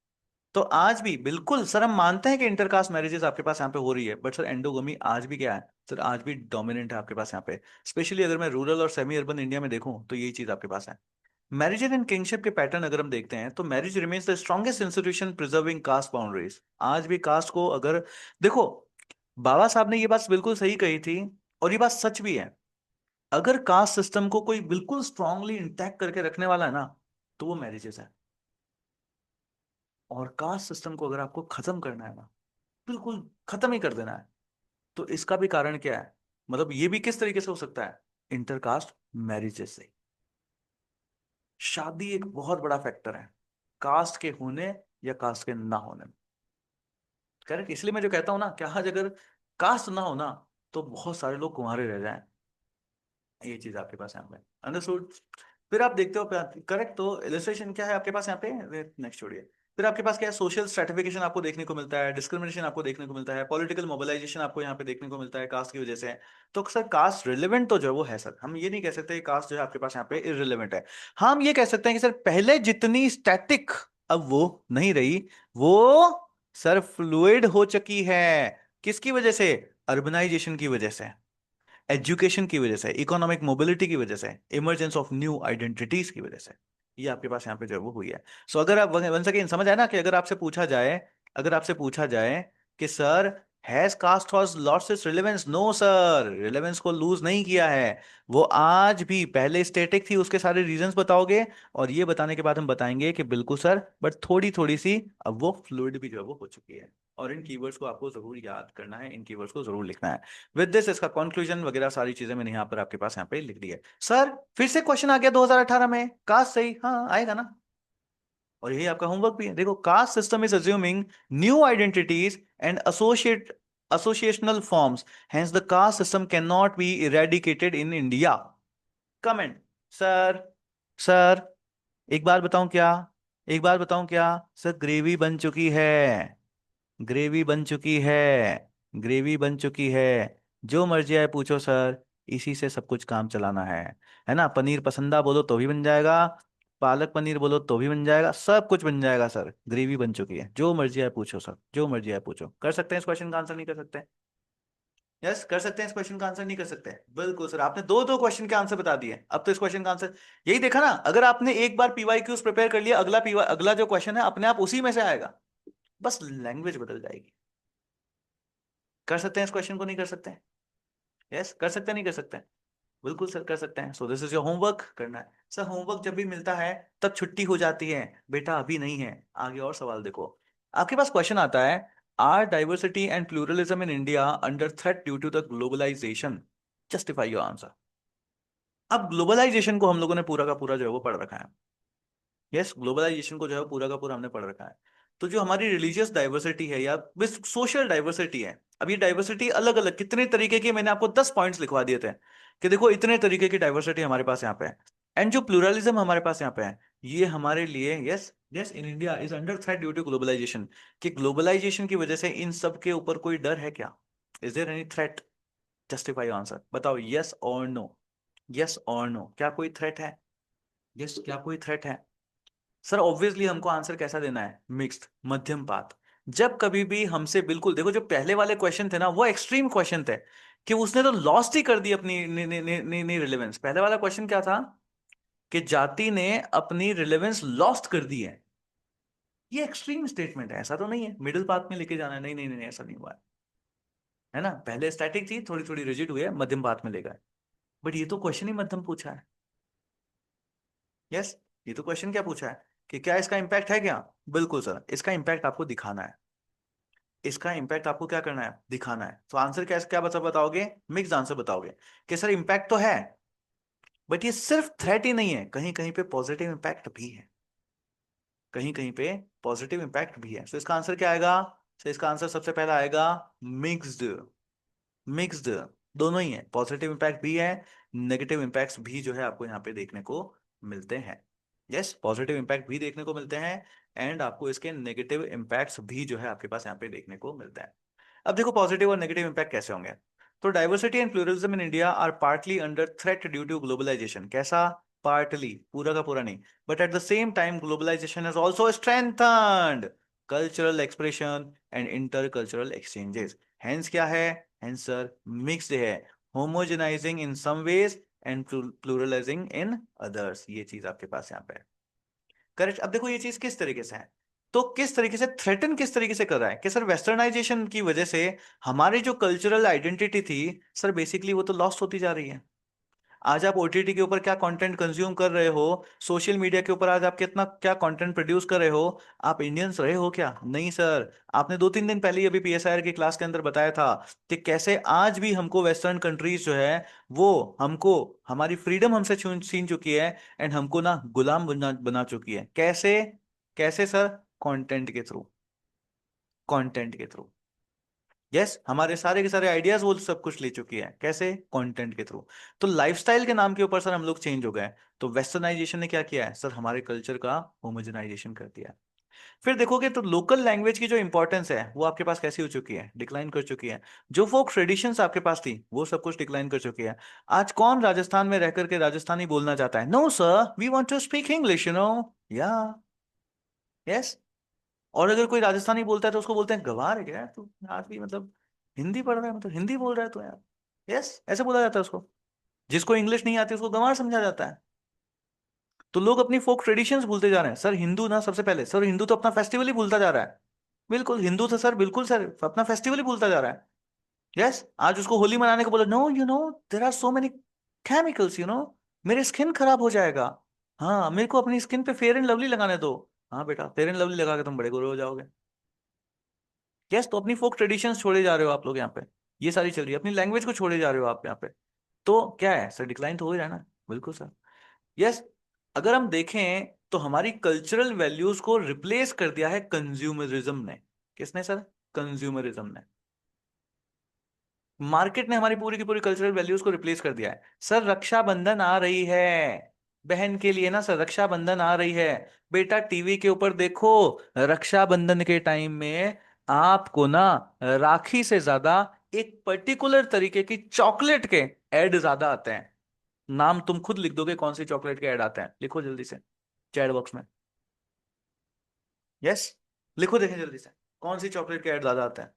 तो आज भी बिल्कुल सर हम मानते हैं कि इंटरकास्ट मैरिजेस आपके पास यहाँ पे हो रही है, बट सर एंडोगमी आज भी क्या है सर, आज भी डोमिनेंट है आपके पास यहाँ पे। स्पेशली अगर मैं रूरल और सेमी अर्बन इंडिया में देखूं तो यही चीज आपके पास है। मैरिज एंड किंगशिप के पैटर्न अगर हम देखते हैं तो marriage remains the strongest institution preserving caste boundaries. आज भी कास्ट को अगर देखो, बाबा साहब ने ये बात बिल्कुल सही कही थी, और ये बात सच भी है। अगर कास्ट सिस्टम को कोई बिल्कुल स्ट्रांगली इंटैक्ट करके रखने वाला है ना, तो वो मैरिजेस है। और कास्ट सिस्टम को अगर आपको खत्म करना है ना, बिल्कुल खत्म ही कर देना है, तो इसका भी कारण क्या है, मतलब ये भी किस तरीके से हो सकता है, इंटरकास्ट मैरिजेस से। शादी एक बहुत बड़ा फैक्टर है कास्ट के होने या कास्ट के ना होने में। करेक्ट, इसलिए मैं जो कहता हूं ना कि आज अगर कास्ट ना हो ना, तो बहुत सारे लोग कुंवारे रह जाएं। ये चीज आपके पास यहाँ पे अंडरस्टूड। फिर आप देखते हो करेक्ट, तो इलस्ट्रेशन क्या है आपके पास यहाँ पे, नेक्स्ट छोड़िए। फिर आपके पास क्या है, सोशल स्ट्रेटिफिकेशन आपको देखने को मिलता है, डिस्क्रिमिनेशन आपको देखने को मिलता है, पॉलिटिकल मोबिलाइजेशन आपको यहाँ पे देखने को मिलता है कास्ट की वजह से। तो सर कास्ट रिलेवेंट तो जो है वो है सर, हम ये नहीं कह सकते कास्ट जो है आपके पास यहाँ पे इररिलेवेंट है। हाँ हम ये कह सकते हैं कि सर पहले जितनी स्टैटिक अब वो नहीं रही, वो सर फ्लूइड हो चुकी है। किसकी वजह से, अर्बनाइजेशन की वजह से, एजुकेशन की वजह से, इकोनॉमिक मोबिलिटी की वजह से, इमरजेंस ऑफ न्यू आइडेंटिटीज की वजह से, ये आपके पास यहाँ पे जो है वो हुई है। सो अगर आप वन सेकेंड समझ आए ना, कि अगर आपसे पूछा जाए, अगर आपसे पूछा जाए कि sir has caste has lost its relevance, no sir, relevance को लूज नहीं किया है। वो आज भी पहले स्टैटिक थी, उसके सारे रीजंस बताओगे, और ये बताने के बाद हम बताएंगे कि बिल्कुल सर, बट थोड़ी थोड़ी सी अब वो फ्लूइड भी जो है वो हो चुकी है। और इन कीवर्ड्स को आपको जरूर याद करना है, इन कीवर्ड्स को जरूर लिखना है। विद दिस इसका कंक्लूजन वगैरह सारी चीजें मैंने यहाँ पर आपके पास यहाँ पे लिख दी है। सर फिर से क्वेश्चन आ गया 2018 में, कास्ट सही, हाँ आएगा ना। और यही आपका होमवर्क भी है, देखो caste system is assuming new identities and associational forms, hence the caste system cannot be eradicated in India. Comment sir, sir एक बार बताऊं क्या, एक बार बताऊं क्या, सर ग्रेवी बन चुकी है, ग्रेवी बन चुकी है, ग्रेवी बन चुकी है। जो मर्जी आए पूछो सर, इसी से सब कुछ काम चलाना है ना। पनीर पसंदा बोलो तो भी बन जाएगा, पालक पनीर बोलो तो भी बन जाएगा, सब कुछ बन जाएगा सर, ग्रेवी बन चुकी है। जो मर्जी आए पूछो सर, जो मर्जी आए पूछो। कर सकते हैं इस क्वेश्चन का आंसर, नहीं कर सकते? यस कर सकते हैं इस क्वेश्चन का आंसर, नहीं कर सकते? बिल्कुल सर, आपने दो दो क्वेश्चन के आंसर बता दिए, अब तो इस क्वेश्चन का आंसर यही देखा ना। अगर आपने एक बार पीवाईक्यूज प्रिपेयर कर लिया, अगला पीवाई अगला जो क्वेश्चन है अपने आप उसी में से आएगा, बस लैंग्वेज बदल जाएगी। कर सकते हैं इस क्वेश्चन को, नहीं कर सकते? यस कर सकते हैं, नहीं कर सकते? बिल्कुल सर कर सकते हैं। So this is your homework, करना है सर। होमवर्क जब भी मिलता है तब छुट्टी हो जाती है, बेटा अभी नहीं है। आगे और सवाल देखो, आपके पास क्वेश्चन आता है, are diversity and pluralism in India under threat due to the globalization, justify your answer. अब ग्लोबलाइजेशन को हम लोगों ने पूरा का पूरा जो है वो पढ़ रखा है। यस ग्लोबलाइजेशन को जो है पूरा का पूरा हमने पढ़ रखा है। तो जो हमारी रिलीजियस डाइवर्सिटी है या सोशल डाइवर्सिटी है, अब ये डाइवर्सिटी अलग अलग कितने तरीके की, मैंने आपको 10 पॉइंट्स लिखवा दिए थे कि देखो इतने तरीके की डाइवर्सिटी हमारे पास यहाँ पे है। एंड जो प्लूरलिज्म हमारे पास यहाँ पे है, ये हमारे लिए yes yes in India is under threat due to globalization, कि ग्लोबलाइजेशन की वजह से इन सब के ऊपर कोई डर है क्या? Is there any threat? Justify answer, बताओ यस और नो, यस और नो, क्या कोई थ्रेट है? यस क्या कोई थ्रेट है? सर ऑब्वियसली हमको आंसर कैसा देना है, मिक्स्ड, मध्यम पात। जब कभी भी हमसे बिल्कुल देखो, जो पहले वाले क्वेश्चन थे ना वो एक्सट्रीम क्वेश्चन थे, कि उसने तो लॉस्ट ही कर दी अपनी नहीं रिलेवेंस। पहले वाला क्वेश्चन क्या था, कि जाति ने अपनी रिलेवेंस लॉस्ट कर दी है। ये एक्सट्रीम स्टेटमेंट है, ऐसा तो नहीं है मिडिल पाथ में लेके जाना है, नहीं नहीं नहीं ऐसा नहीं हुआ है ना। पहले स्टैटिक थी, थोड़ी थोड़ी रिजिड हुई है, मध्यम पाथ में ले गए। बट ये तो क्वेश्चन ही मध्यम पूछा है। यस ये तो क्वेश्चन क्या पूछा है, कि क्या इसका इंपैक्ट है क्या? बिल्कुल सर, इसका इंपैक्ट आपको दिखाना है, इसका इंपैक्ट आपको क्या करना है, दिखाना है। तो आंसर क्या क्या बताओगे, मिक्स आंसर बताओगे, कि सर इंपैक्ट तो है, बट ये सिर्फ थ्रेट ही नहीं है, कहीं कहीं पे पॉजिटिव इंपैक्ट भी है, कहीं कहीं पे पॉजिटिव इंपैक्ट भी है। तो इसका आंसर क्या आएगा? तो इसका आंसर सबसे पहला आएगा मिक्स्ड, मिक्स्ड, दोनों ही है, पॉजिटिव इंपैक्ट भी है, नेगेटिव इंपैक्ट्स भी जो है आपको यहाँ पे देखने को मिलते हैं। यस पॉजिटिव इंपैक्ट भी देखने को मिलते हैं, एंड आपको इसके नेगेटिव इंपैक्ट्स भी जो है आपके पास यहाँ पे देखने को मिलता है। अब देखो पॉजिटिव और नेगेटिव इंपैक्ट कैसे होंगे। तो diversity and pluralism in India are partly under threat due to globalisation, कैसा? पार्टली, पूरा का पूरा नहीं, but at the same time globalisation has also strengthened, cultural expression and inter cultural exchanges. Hence क्या है? हेंस सर मिक्स्ड है, homogenising in some ways and pluralising in others. ये चीज आपके पास यहाँ पे है। करेक्ट। अब देखो ये चीज किस तरीके से है, तो किस तरीके से थ्रेटन किस तरीके से कर रहा है कि सर वेस्टर्नाइजेशन की वजह से हमारी जो कल्चरल आइडेंटिटी थी सर बेसिकली वो तो लॉस्ट होती जा रही है। आज आप ओटीटी के ऊपर क्या कंटेंट कंज्यूम कर रहे हो, सोशल मीडिया के ऊपर आज आप कितना क्या कंटेंट प्रोड्यूस कर रहे हो, आप इंडियंस रहे हो क्या? नहीं सर। आपने 2-3 दिन पहले ही अभी पीएसआईआर की क्लास के अंदर बताया था कि कैसे आज भी हमको वेस्टर्न कंट्रीज जो है वो हमको हमारी फ्रीडम हमसे छीन चुकी है एंड हमको ना गुलाम बना बना चुकी है। कैसे? कैसे सर? कंटेंट के थ्रू। कंटेंट के थ्रू। यस, हमारे सारे के सारे आइडियाज वो सब कुछ ले चुकी है। कैसे? कंटेंट के थ्रू। तो लाइफस्टाइल के नाम के ऊपर सर हम लोग चेंज हो गए। तो वेस्टर्नाइजेशन ने क्या किया है सर? हमारे कल्चर का होमोजेनाइजेशन कर दिया है। फिर देखोगे तो लोकल लैंग्वेज की जो इंपॉर्टेंस है वो आपके पास कैसी हो चुकी है? डिक्लाइन कर चुकी है। जो फोक ट्रेडिशंस आपके पास थी वो सब कुछ डिक्लाइन कर चुकी है। आज कौन राजस्थान में रहकर के राजस्थानी बोलना चाहता है? No sir, we want to speak English, yeah. Yes. और अगर कोई राजस्थानी बोलता है तो उसको बोलते हैं गंवार है क्या यार तू, आज भी मतलब हिंदी पढ़ रहा है, मतलब हिंदी बोल रहा है तू यार। यस, ऐसे बोला जाता है उसको। जिसको इंग्लिश नहीं आती उसको गंवार समझा जाता है। तो लोग अपनी फोक ट्रेडिशंस भूलते जा रहे हैं सर। हिंदू ना, सबसे पहले सर हिंदू तो अपना फेस्टिवल ही भूलता जा रहा है। बिल्कुल हिंदू तो सर, बिल्कुल सर अपना फेस्टिवल ही भूलता जा रहा है। यस। आज उसको होली मनाने को बोला, no there are so many chemicals, मेरे स्किन खराब हो जाएगा। हाँ, मेरे को अपनी स्किन पे फेयर एंड लवली लगाने दो। हाँ बेटा, फेयर एंड लवली लगा के तुम बड़े गोरे हो जाओगे। यस। तो अपनी फोक ट्रेडिशंस छोड़े जा रहे हो आप लोग यहाँ पे। ये सारी चल रही है, अपनी लैंग्वेज को छोड़े जा रहे हो आप यहाँ पे। तो क्या है सर? डिक्लाइन तो हो ही रहा है ना। बिल्कुल सर। यस। अगर हम देखें तो हमारी कल्चरल वैल्यूज को रिप्लेस कर दिया है कंज्यूमरिज्म ने। किसने सर? कंज्यूमरिज्म ने। मार्केट ने हमारी पूरी की पूरी कल्चरल वैल्यूज को रिप्लेस कर दिया है। सर रक्षाबंधन आ रही है, बहन के लिए ना सर, रक्षाबंधन आ रही है। बेटा टीवी के ऊपर देखो, रक्षाबंधन के टाइम में आपको ना राखी से ज्यादा एक पर्टिकुलर तरीके की चॉकलेट के ऐड ज्यादा आते हैं। नाम तुम खुद लिख दोगे कौन सी चॉकलेट के ऐड आते हैं, लिखो जल्दी से चैट बॉक्स में। यस। लिखो देखें जल्दी से, कौन सी चॉकलेट के ऐड ज्यादा आते हैं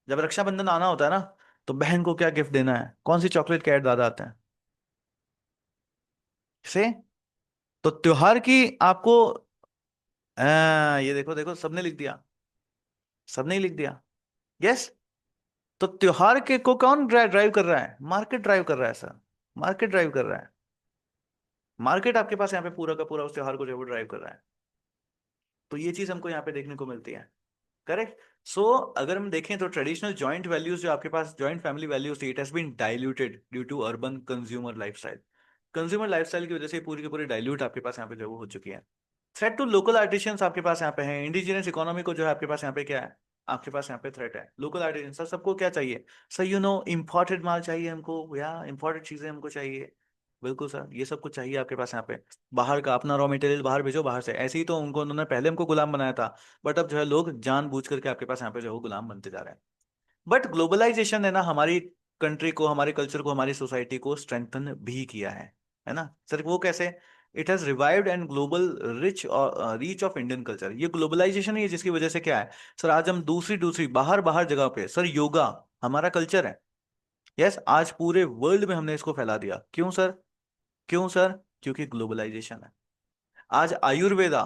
जब रक्षाबंधन आना होता है ना? तो बहन को क्या गिफ्ट देना है, कौन सी चॉकलेट के ऐड ज्यादा आते हैं? से। तो त्योहार की आपको ये देखो देखो, सबने लिख दिया, सबने ही लिख दिया। यस। तो त्योहार के को कौन ड्राइव कर रहा है? मार्केट ड्राइव कर रहा है सर। मार्केट ड्राइव कर रहा है। मार्केट आपके पास यहाँ पे पूरा का पूरा उस त्योहार को जो है वो ड्राइव कर रहा है। तो ये चीज हमको यहाँ पे देखने को मिलती है। करेक्ट। सो अगर हम देखें तो ट्रेडिशनल जॉइंट वैल्यूज जो आपके पास, जॉइंट फैमिली वैल्यूज थी, it has been diluted due to urban consumer lifestyle. Consumer lifestyle की वजह से पूरी की पूरी डाइल्यूट आपके पास यहाँ पे जो है वो हो चुकी है। थ्रेट टू लोकल आर्टिशियंस आपके पास यहाँ पे है। इंडिजिनियस इकोनॉमी को जो है आपके पास यहाँ पे क्या है? आपके पास यहाँ पे थ्रेट है लोकल आर्टिशियंस। सर सबको क्या चाहिए सर? इम्पोर्टेड माल चाहिए हमको, या इम्पोर्टेड चीजें हमको चाहिए। बिल्कुल सर, ये सब कुछ चाहिए आपके पास यहाँ पे। बाहर का अपना रॉ मटेरियल बाहर भेजो बाहर से। ऐसे ही तो उनको उन्होंने पहले हमको गुलाम बनाया था। बट अब जो है लोग जान करके आपके पास यहाँ पे जो है वो गुलाम बनते जा रहे हैं। बट ग्लोबलाइजेशन ने ना हमारी कंट्री को, हमारे कल्चर को, हमारी सोसाइटी को स्ट्रेंथन भी किया है ना सर? वो कैसे? It has revived and global rich reach of Indian culture. ये ग्लोबलाइजेशन ही है जिसकी वजह से क्या है सर, आज हम दूसरी दूसरी बाहर बाहर जगह पे सर, योगा हमारा कल्चर है। यस। आज पूरे वर्ल्ड में हमने इसको फैला दिया। क्यों सर? क्यों सर? क्योंकि ग्लोबलाइजेशन है। आज आयुर्वेदा,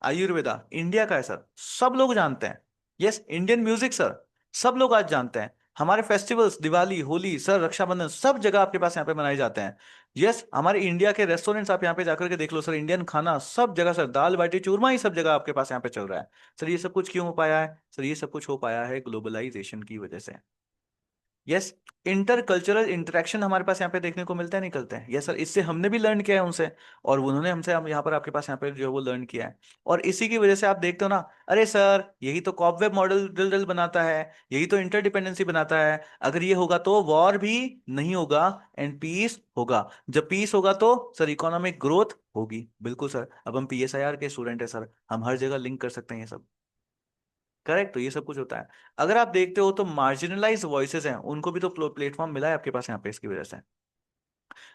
आयुर्वेदा इंडिया का है सर, सब लोग जानते हैं। यस। इंडियन म्यूजिक सर, सब लोग आज जानते हैं। हमारे फेस्टिवल्स, दिवाली, होली सर, रक्षाबंधन, सब जगह आपके पास यहाँ पे मनाए जाते हैं। यस। हमारे इंडिया के रेस्टोरेंट्स आप यहाँ पे जाकर के देख लो सर, इंडियन खाना सब जगह सर, दाल बाटी चूरमा ही सब जगह आपके पास यहाँ पे चल रहा है। सर ये सब कुछ क्यों हो पाया है सर? ये सब कुछ हो पाया है ग्लोबलाइजेशन की वजह से। यस। इंटर कल्चरल इंटरेक्शन हमारे पास यहाँ पे देखने को मिलता है, निकलते हैं। यस सर, इससे हमने भी लर्न किया है उनसे, और उन्होंने हमसे, हम यहाँ पर आपके पास यहाँ पे जो है वो लर्न किया है। और इसी की वजह से आप देखते हो ना, अरे सर यही तो कॉबवेब मॉडल ड्रिल ड्रिल बनाता है, यही तो इंटरडिपेंडेंसी बनाता है। अगर ये होगा तो वॉर भी नहीं होगा एंड पीस होगा। जब पीस होगा तो सर इकोनॉमिक ग्रोथ होगी। बिल्कुल सर, अब हम पीएसआईआर के स्टूडेंट है सर, हम हर जगह लिंक कर सकते हैं ये सब। करेक्ट। तो ये सब कुछ होता है। अगर आप देखते हो तो मार्जिनलाइज वॉइसेस हैं, उनको भी तो प्लेटफॉर्म मिला है आपके पास यहाँ पे इसकी वजह से।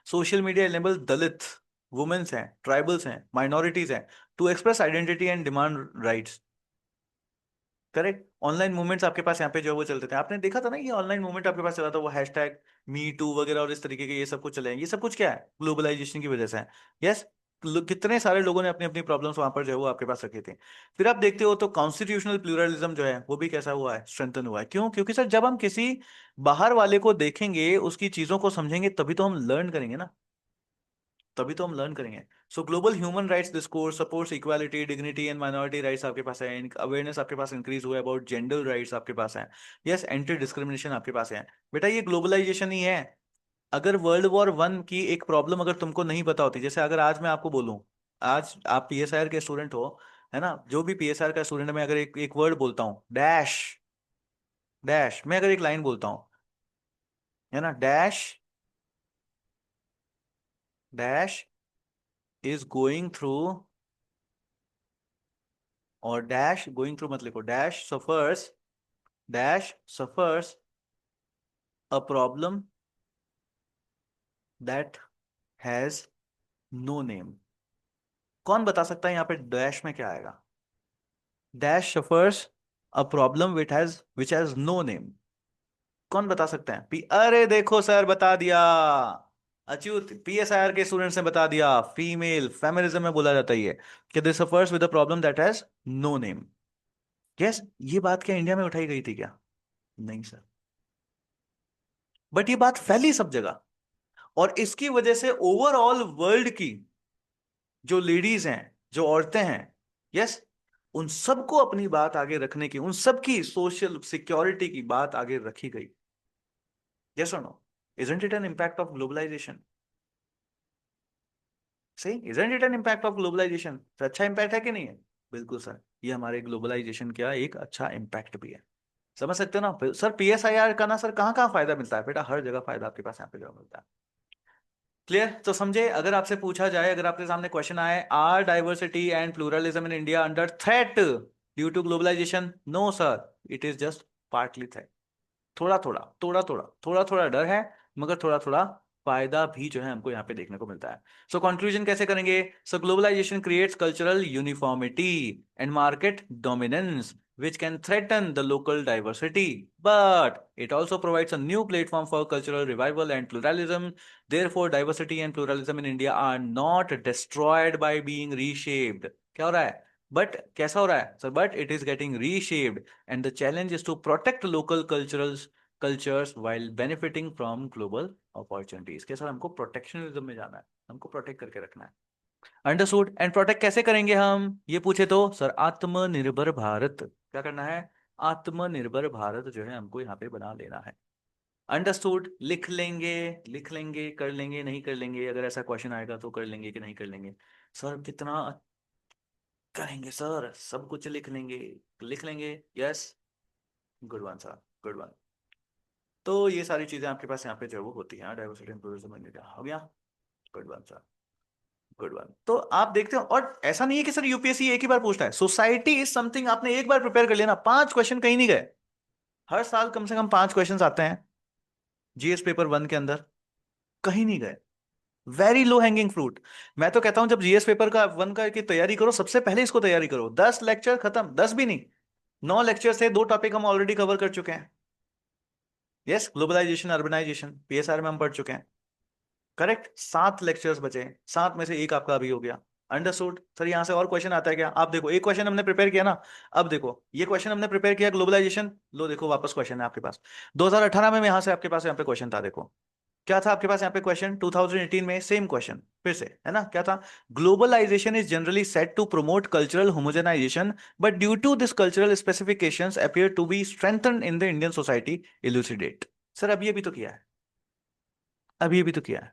Social media enable Dalit, women's हैं, ट्राइबल्स हैं, माइनॉरिटीज हैं to express identity and demand rights. Correct. Online movements आपके पास यहाँ पे जो वो चलते थे, आपने देखा था ना, ये ऑनलाइन मूवमेंट आपके पास चला था, वो हैशटैग मी टू वगैरह और इस तरीके के ये सब कुछ चले हैं, ये सब कुछ क्या है, ग्लोबलाइजेशन की वजह से है। यस। कितने सारे लोगों ने अपनी अपनी प्रॉब्लम्स वहां पर जो है वो आपके पास रखे थे। फिर आप देखते हो तो कॉन्स्टिट्यूशनल प्लूरलिज्म जो है वो भी कैसा हुआ है, स्ट्रेंथन हुआ है। क्यों? क्योंकि सर जब हम किसी बाहर वाले को देखेंगे, उसकी चीजों को समझेंगे, तभी तो हम लर्न करेंगे ना, तभी तो हम लर्न करेंगे। सो global human rights discourse supports equality dignity and minority rights आपके पास है, अवेयरनेस आपके पास इंक्रीज हुआ है अबाउट जेंडर राइट्स आपके पास है। यस, एंटी डिस्क्रिमिनेशन आपके पास है। बेटा ये ग्लोबलाइजेशन ही है। अगर वर्ल्ड वॉर 1 की एक प्रॉब्लम अगर तुमको नहीं पता होती, जैसे अगर आज मैं आपको बोलूं, आज आप पीएसआईआर के स्टूडेंट हो, है ना, जो भी पीएसआईआर का स्टूडेंट है, मैं अगर एक वर्ड बोलता हूँ डैश, डैश, मैं अगर एक लाइन बोलता हूँ, है ना, dash, dash is going through, और डैश गोइंग थ्रू मत लिखो, dash suffers a problem that has no name. कौन बता सकता है यहाँ पे डैश में क्या आएगा? Dash suffers a problem which has no name. कौन बता सकते हैं? अरे देखो सर बता दिया, अच्युत पीएसआईआर के स्टूडेंट्स ने बता दिया, फीमेल फेमिनिज्म में बोला जाता है ये, कि this suffers with a problem that has no name. Yes, ये बात क्या इंडिया में उठाई गई थी क्या? नहीं सर। बट ये बात फैली सब जगह, और इसकी वजह से ओवरऑल वर्ल्ड की जो लेडीज हैं, जो औरतें हैं, यस, उन सबको अपनी बात आगे रखने की, उन सबकी सोशल सिक्योरिटी की बात आगे रखी गई। यस और no? Isn't it an impact of globalisation? सही, isn't it an impact of globalisation? तो अच्छा इम्पैक्ट है कि नहीं है? बिल्कुल सर, ये हमारे ग्लोबलाइजेशन का एक अच्छा इम्पैक्ट भी है। समझ सकते हो ना सर? पीएसआईआर का ना सर कहाँ कहाँ फायदा मिलता है बेटा? हर जगह फायदा आपके पास यहाँ पे जो मिलता है। क्लियर? तो समझे, अगर आपसे पूछा जाए, अगर आपके सामने क्वेश्चन आए, are diversity and pluralism in India under threat due to globalisation? No sir, it is just partly threat. थोड़ा थोड़ा थोड़ा थोड़ा थोड़ा थोड़ा डर है, मगर थोड़ा थोड़ा फायदा भी जो है हमको यहाँ पे देखने को मिलता है। सो कंक्लूजन कैसे करेंगे? So globalisation creates cultural uniformity and market dominance which can threaten the local diversity, but it also provides a new platform for cultural revival and pluralism. Therefore diversity and pluralism in India are not destroyed by being reshaped. क्या हो रहा है? But कैसा हो रहा है sir? But it is getting reshaped, and the challenge is to protect local cultures while benefiting from global opportunities। के sir हमको प्रोटेक्शनिज्म में जाना है, हमको प्रोटेक्ट करके रखना है। अंडरस्टूड। एंड प्रोटेक्ट कैसे करेंगे हम, ये पूछे तो सर आत्मनिर्भर भारत, क्या करना है? आत्मनिर्भर भारत जो है हमको यहाँ पे बना लेना है। अंडरस्टूड। लिख लेंगे, लिख लेंगे, कर लेंगे, नहीं कर लेंगे, अगर ऐसा क्वेश्चन आएगा तो कर लेंगे कि नहीं कर लेंगे? सर कितना करेंगे सर, सब कुछ लिख लेंगे, लिख लेंगे। Yes, good one sir, good one. तो ये सारी चीजें आपके पास यहाँ पे जो है वो होती हैं, diversity and pluralism in India हो गया। Good one sir, good one. तो आप देखते हो, और ऐसा नहीं है कि सर यूपीएससी एक ही बार पूछता है, सोसाइटी इज समथिंग आपने एक बार प्रिपेयर कर लिया ना, 5 क्वेश्चन कहीं नहीं गए। हर साल कम से कम 5 क्वेश्चन आते हैं जीएस पेपर 1 के अंदर, कहीं नहीं गए। Very low hanging fruit. मैं तो कहता हूं जब जीएस पेपर का 1 का की तैयारी करो, सबसे पहले इसको तैयारी करो। 10 लेक्चर खत्म, 10 भी नहीं, 9 लेक्चर से 2 टॉपिक हम ऑलरेडी कवर कर चुके हैं। यस, ग्लोबलाइजेशन अर्बनाइजेशन पीएसआर में हम पढ़ चुके हैं। करेक्ट, 7 लेक्चर्स बचे, 7 में से एक आपका अभी हो गया। Understood sir? यहां से और क्वेश्चन आता है क्या? आप देखो, एक क्वेश्चन हमने प्रिपेयर किया ना, अब देखो ये क्वेश्चन हमने प्रिपेयर किया ग्लोबलाइजेशन, लो देखो वापस क्वेश्चन है आपके पास। 2018 में यहां से आपके पास यहाँ पे क्वेश्चन था, देखो क्या था आपके पास यहाँ पे क्वेश्चन। 2018 में सेम क्वेश्चन फिर से, है ना, क्या था? Globalisation is generally set to promote cultural homogenisation, but due to this cultural specifications appear to be strengthened in the Indian society, elucidate. Sir अभी अभी तो किया है, अभी अभी तो किया है।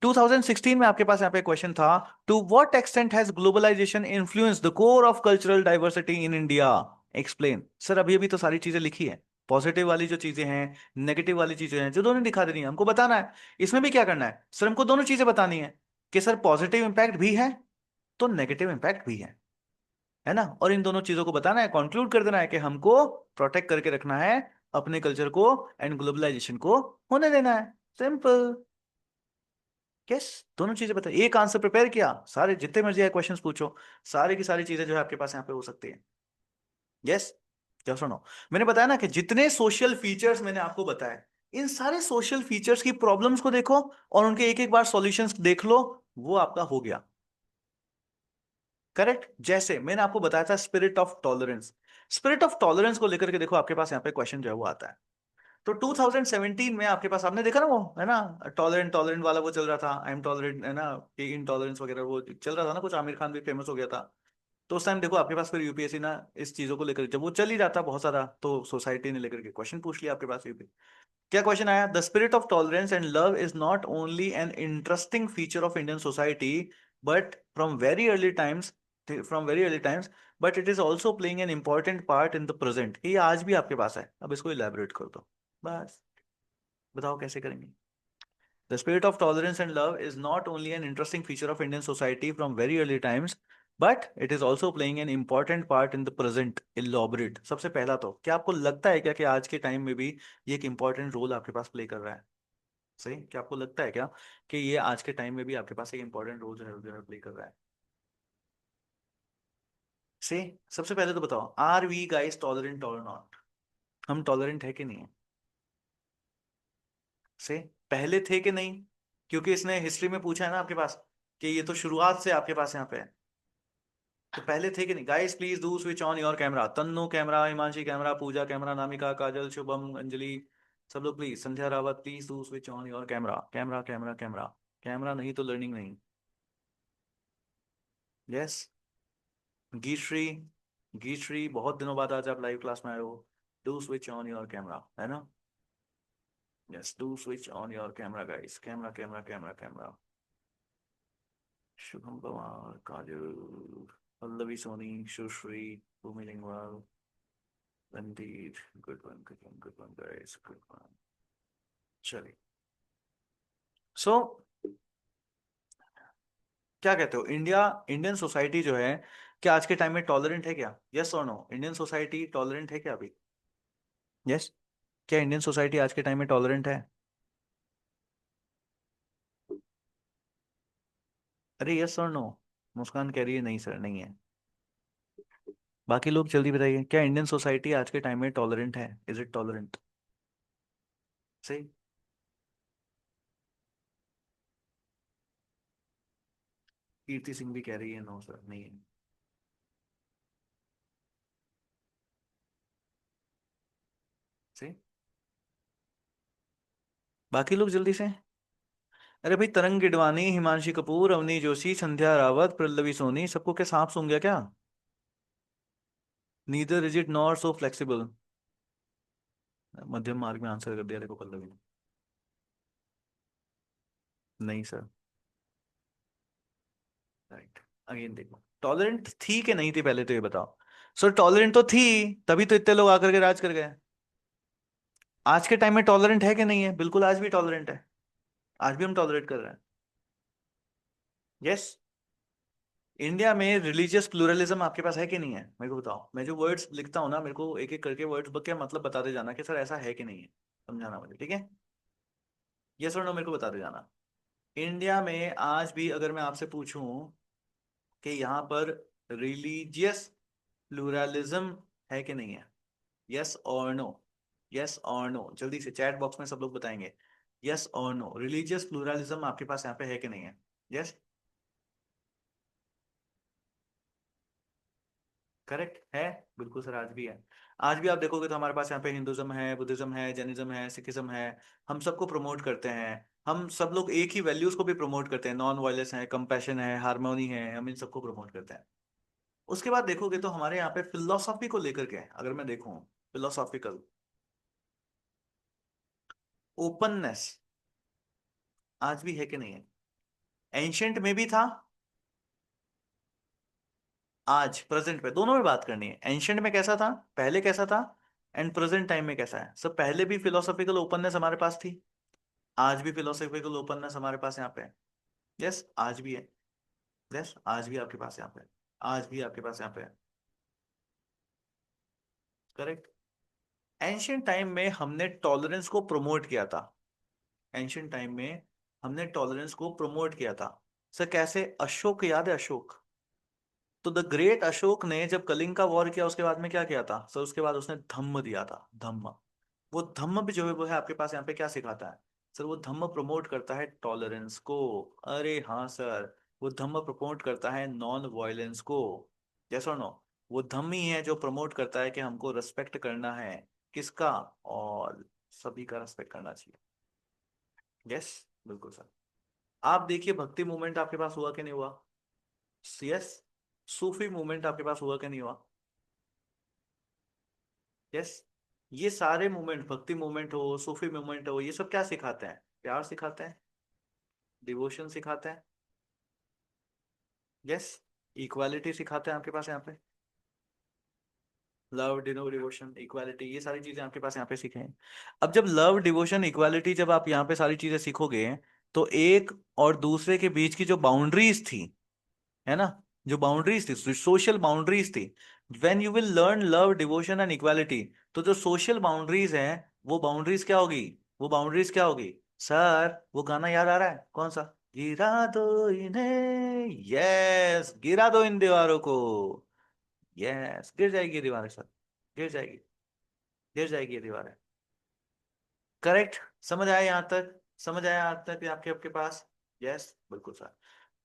2016 में आपके पास यहाँ पे क्वेश्चन था, to what extent has globalisation influence the core of cultural diversity in India, explain. Sir अभी अभी तो सारी चीजें लिखी है, पॉजिटिव वाली जो चीजें हैं, नेगेटिव वाली चीजें हैं, जो दोनों दिखा देनी है, हमको बताना है। इसमें भी क्या करना है सर? हमको दोनों चीजें बतानी है, कि सर पॉजिटिव इंपैक्ट भी है तो नेगेटिव इंपैक्ट भी है ना, और इन दोनों चीजों को बताना है, कंक्लूड कर देना है कि हमको प्रोटेक्ट करके रखना है अपने कल्चर को, एंड ग्लोबलाइजेशन को होने देना है। सिंपल। यस, दोनों चीजें बताइए, एक आंसर प्रिपेयर किया, सारे जितने मर्जी आए क्वेश्चंस पूछो, सारी की सारी चीजें जो है आपके पास यहाँ पे हो सकती है। यस, क्या सुनो, मैंने बताया ना कि जितने सोशल फीचर्स मैंने आपको बताए, इन सारे सोशल फीचर्स की प्रॉब्लम्स को देखो और उनके एक एक बार सॉल्यूशंस देख लो, वो आपका हो गया। करेक्ट। जैसे मैंने आपको बताया था spirit of tolerance, spirit of tolerance को लेकर के देखो आपके पास यहाँ पे क्वेश्चन जो है वो आता है। तो 2017 में आपके पास, आपने देखा ना वो है ना, टॉलरेंट टॉलरेंट वाला वो चल रहा था, आई एम टॉलरेंट है ना, इनटॉलरेंस वगैरह वो चल रहा था ना कुछ, आमिर खान भी फेमस हो गया था। तो उस टाइम देखो आपके पास फिर यूपीएससी ना इस चीजों को लेकर, जब वो चल ही जाता बहुत सारा, तो सोसाइटी ने लेकर के क्वेश्चन पूछ लिया आपके पास यूपी। क्या क्वेश्चन आया? The spirit of tolerance and love is not only an interesting feature of Indian society, but from very early times, but it is also playing an important part in the present. ये आज भी आपके पास है, अब इसको elaborate कर दो बस। बताओ कैसे करेंगे? The spirit of tolerance and love is not only an interesting feature of Indian society from very early times, but it is also playing an important part in the present. Elaborate. सबसे पहला तो क्या आपको लगता है क्या कि आज के टाइम में भी ये एक इंपॉर्टेंट रोल आपके पास प्ले कर रहा है? सही, क्या आपको लगता है क्या कि ये आज के टाइम में भी आपके पास एक इंपॉर्टेंट रोल जो है प्ले कर रहा है? से सबसे पहले तो बताओ, आर वी गाइस टॉलरेंट और नॉट? हम टॉलरेंट है कि नहीं है? से पहले थे कि नहीं? क्योंकि इसने हिस्ट्री में पूछा है ना आपके पास, कि ये तो शुरुआत से आपके पास यहाँ पे है। तो पहले थे कि नहीं? Guys please do switch on your camera. Tannu camera, Himanshi camera, Pooja camera, Namika, Kajal, Shubham, Anjali, सब लोग please, Sandhya Rawat please do switch on your camera. Camera camera camera, camera नहीं तो लर्निंग नहीं। यस। गीश्री, गीश्री बहुत दिनों बाद आज आप लाइव क्लास में आए हो। Do switch on your camera, है ना? Yes, do switch on your camera guys, camera camera camera camera. Shubham Pawar, Kajal, Pallavi Soni, Sushri, Bhumi Lingwal, Indeed. Good one, good one, good one, guys. Good one. चलिए। सो क्या कहते हो, इंडियन सोसाइटी जो है, क्या आज के टाइम में टॉलरेंट है क्या? यस और नो, इंडियन सोसाइटी टॉलरेंट है क्या अभी? यस। क्या इंडियन सोसाइटी आज के टाइम में टॉलरेंट है? अरे यस और नो। मुस्कान कह रही है नहीं सर, नहीं है। बाकी लोग जल्दी बताइए, क्या इंडियन सोसाइटी आज के टाइम में टॉलरेंट है? Is it tolerant? सही। कीर्ति सिंह भी कह रही है नो सर, नहीं है। सही। बाकी लोग जल्दी से। अरे भाई, तरंग गिडवानी, हिमांशी कपूर, अवनी जोशी, संध्या रावत, पल्लवी सोनी, सबको क्या सांप सूंघ गया क्या? Neither is it not so flexible. मध्यम मार्ग में आंसर कर दिया देखो पल्लवी ने। नहीं सर। राइट। अगेन देखो, टॉलरेंट थी कि नहीं थी पहले तो ये बताओ। सर टॉलरेंट तो थी, तभी तो इतने लोग आकर के राज कर गए। आज के टाइम में टॉलरेंट है कि नहीं है? बिल्कुल, आज भी टॉलरेंट है। आज भी हम टॉलरेट कर रहे हैं। यस। इंडिया में रिलीजियस प्लूरलिज्म आपके पास है कि नहीं है? मेरे को बताओ, मैं जो वर्ड्स लिखता हूँ ना, मेरे को एक एक करके वर्ड्स क्या मतलब बताते जाना कि सर ऐसा है कि नहीं है, समझाना मुझे, ठीक है? यस और नो मेरे को बताते जाना। इंडिया में आज भी अगर मैं आपसे पूछूं कि यहाँ पर रिलीजियस प्लूरलिज्म है कि नहीं है, यस और नो, यस और नो, जल्दी से चैट बॉक्स में सब लोग बताएंगे। यस और नो, रिलीजियस प्लूरलिज्म आपके पास यहाँ पे है कि नहीं है? यस। करेक्ट है। बिल्कुल सर, आज भी है। आज भी आप देखोगे तो हमारे पास यहाँ पे हिंदुज्म है, बुद्धिज्म है, जैनिज्म है, सिखिज्म है। हम सबको प्रमोट करते हैं। हम सब लोग एक ही वैल्यूज को भी प्रमोट करते हैं, नॉन वायलेंस है, कंपैशन है, हार्मोनी है, हम इन सबको प्रमोट करते हैं। उसके बाद देखोगे तो हमारे यहाँ पे फिलोसॉफी को लेकर के अगर मैं देखूं, फिलोसॉफिकल ओपननेस आज भी है कि नहीं है? एंशंट में भी था, आज प्रेजेंट पे दोनों में बात करनी है। एंशंट में कैसा था, पहले कैसा था, एंड प्रेजेंट टाइम में कैसा है। सब पहले भी फिलोसॉफिकल ओपननेस हमारे पास थी, आज भी फिलोसॉफिकल ओपननेस हमारे पास यहाँ पे है। यस, आज भी है। यस, आज भी आपके पास यहाँ पे है। आज भी आपके पास यहाँ पे है। करेक्ट। एंशियंट टाइम में हमने टॉलरेंस को प्रमोट किया था। एंशियंट टाइम में हमने टॉलरेंस को प्रमोट किया था। सर कैसे? अशोक याद है? अशोक, तो द ग्रेट अशोक ने जब कलिंग का वॉर किया उसके बाद में क्या किया था सर, उसके बाद उसने धम्म दिया था, धम्म। वो धम्म भी जो है वो है आपके पास यहाँ पे क्या सिखाता है सर, वो धम्म प्रमोट करता है टॉलरेंस को। अरे हाँ सर, वो धम्म प्रमोट करता है नॉन वायलेंस को। यस और नो? वो धम्म ही है जो प्रमोट करता है कि हमको रेस्पेक्ट करना है। किसका? और सभी का रेस्पेक्ट करना चाहिए। यस, बिल्कुल सर। आप देखिए भक्ति मूवमेंट आपके पास हुआ कि नहीं हुआ? यस। सूफी मूवमेंट आपके पास हुआ कि नहीं हुआ? यस। ये सारे मूवमेंट, भक्ति मूवमेंट हो, सूफी मूवमेंट हो, ये सब क्या सिखाते हैं? प्यार सिखाते हैं, डिवोशन सिखाते हैं। यस। इक्वालिटी सिखाते हैं आपके पास यहाँ पे। लव डिवोशन इक्वालिटी, ये सारी चीजें आपके पास यहाँ पे सीखे हैं। अब जब लव डिवोशन इक्वालिटी जब आप यहाँ पे सारी चीजें सीखोगे, तो एक और दूसरे के बीच की जो बाउंड्रीज थी, है ना, जो बाउंड्रीज थी, सोशल बाउंड्रीज थी, when you will learn love devotion and equality, तो जो सोशल बाउंड्रीज हैं वो बाउंड्रीज क्या होगी? वो बाउंड्रीज क्या होगी? सर वो गाना याद आ रहा है कौन सा? गिरा दो इन्हें, यस, गिरा दो इन दीवारों को। यस, गिर जाएगी ये दीवारें सर, गिर जाएगी, गिर जाएगी ये दीवारें। करेक्ट। समझ आया यहाँ तक? समझ आया यहाँ तक आपके आपके पास? यस, बिल्कुल सर।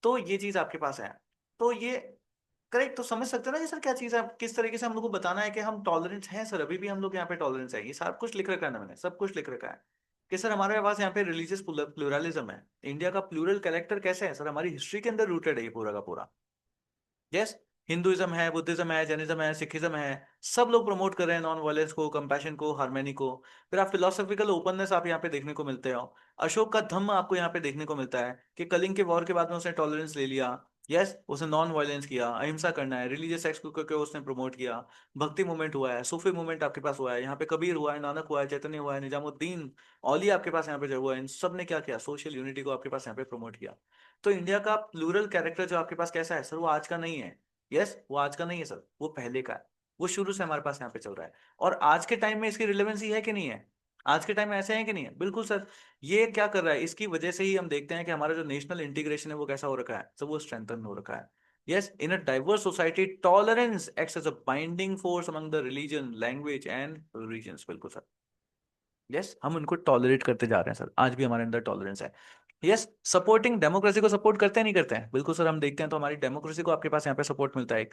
तो ये चीज आपके पास है। तो ये करेक्ट, तो समझ सकते हैं ना कि सर क्या चीज है, किस तरीके से हम लोग को बताना है कि हम टॉलरेंस हैं सर, अभी भी हम लोग यहाँ पे टॉलरेंस है, ये सब कुछ लिख रखा है ना मैंने, सब कुछ लिख रखा है कि सर हमारे पास यहाँ पे रिलीजियस प्लूरलिज्म है। इंडिया का प्लूरल कैरेक्टर कैसे है सर, हमारी हिस्ट्री के अंदर रूटेड है ये पूरा का पूरा। यस। हिंदुइज्म है, बुद्धिज्म है, जैनिज्म है, सिखिज्म है, सब लोग प्रमोट कर रहे हैं नॉन वायलेंस को, कंपैशन को, हार्मनी को। फिर आप फिलोसफिकल ओपननेस आप यहाँ पे देखने को मिलते हो। अशोक का धम्म आपको यहाँ पे देखने को मिलता है कि कलिंग के वॉर के बाद में उसने टॉलरेंस ले लिया। यस, उसने नॉन वायलेंस किया, अहिंसा करना है, रिलीजियस एक्ट को उसने प्रमोट किया। भक्ति मूवमेंट हुआ है, सूफी मूवमेंट आपके पास हुआ है, यहाँ पे कबीर हुआ है, नानक हुआ है, चैतन्य हुआ है, निजामुद्दीन औलिया आपके पास यहाँ पे जो हुआ है, इन सब ने क्या किया? सोशल यूनिटी को आपके पास यहाँ पे प्रमोट किया। तो इंडिया का प्लूरल कैरेक्टर जो आपके पास कैसा है सर, वो आज का नहीं है। यस, वो आज का नहीं है सर, वो पहले का है। वो शुरू से हमारे पास यहाँ पे चल रहा है। और आज के टाइम में इसकी रिलेवेंसी है कि नहीं है? आज के टाइम में ऐसे है कि नहीं है? बिल्कुल सर। ये क्या कर रहा है, इसकी वजह से ही हम देखते हैं कि हमारा जो नेशनल इंटीग्रेशन है वो कैसा हो रखा है, तो वो स्ट्रेंथन हो रखा है। Yes, in a diverse society tolerance acts as a binding force among the religion, language and regions. बिल्कुल सर। यस, हम उनको टॉलरेट करते जा रहे हैं सर, आज भी हमारे अंदर टॉलरेंस है। यस, सपोर्टिंग डेमोक्रेसी को सपोर्ट करते हैं नहीं करते हैं? बिल्कुल सर, हम देखते हैं तो हमारी डेमोक्रेसी को आपके पास यहाँ पे सपोर्ट मिलता है।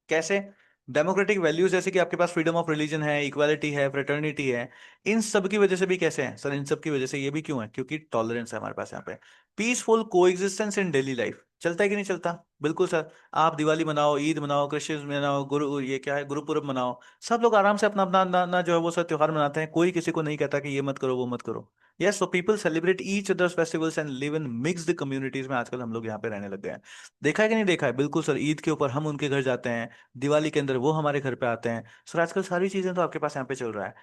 कैसे? डेमोक्रेटिक वैल्यूज जैसे कि आपके पास फ्रीडम ऑफ रिलीजन है, इक्वालिटी है, फ्रेटर्निटी है, इन सब की वजह से भी कैसे हैं सर? इन सब की वजह से ये भी क्यों है? क्योंकि टॉलरेंस है हमारे पास यहाँ पे। पीसफुल कोएग्जिस्टेंस इन डेली लाइफ चलता है कि नहीं चलता? बिल्कुल सर। आप दिवाली मनाओ, ईद मनाओ, क्रिश्चियंस मनाओ, गुरु ये क्या है, गुरुपुरब मनाओ, सब लोग आराम से अपना अपना ना जो है वो सब त्योहार मनाते हैं, कोई किसी को नहीं कहता कि ये मत करो वो मत करो। Yes, so people celebrate each others festivals and live in mixed communities में आजकल हम लोग यहाँ पे रहने लग गए हैं। देखा है कि नहीं देखा है? बिल्कुल सर, ईद के ऊपर हम उनके घर जाते हैं, दिवाली के अंदर वो हमारे घर पे आते हैं सर, आजकल सारी चीजें तो आपके पास यहाँ पे चल रहा है।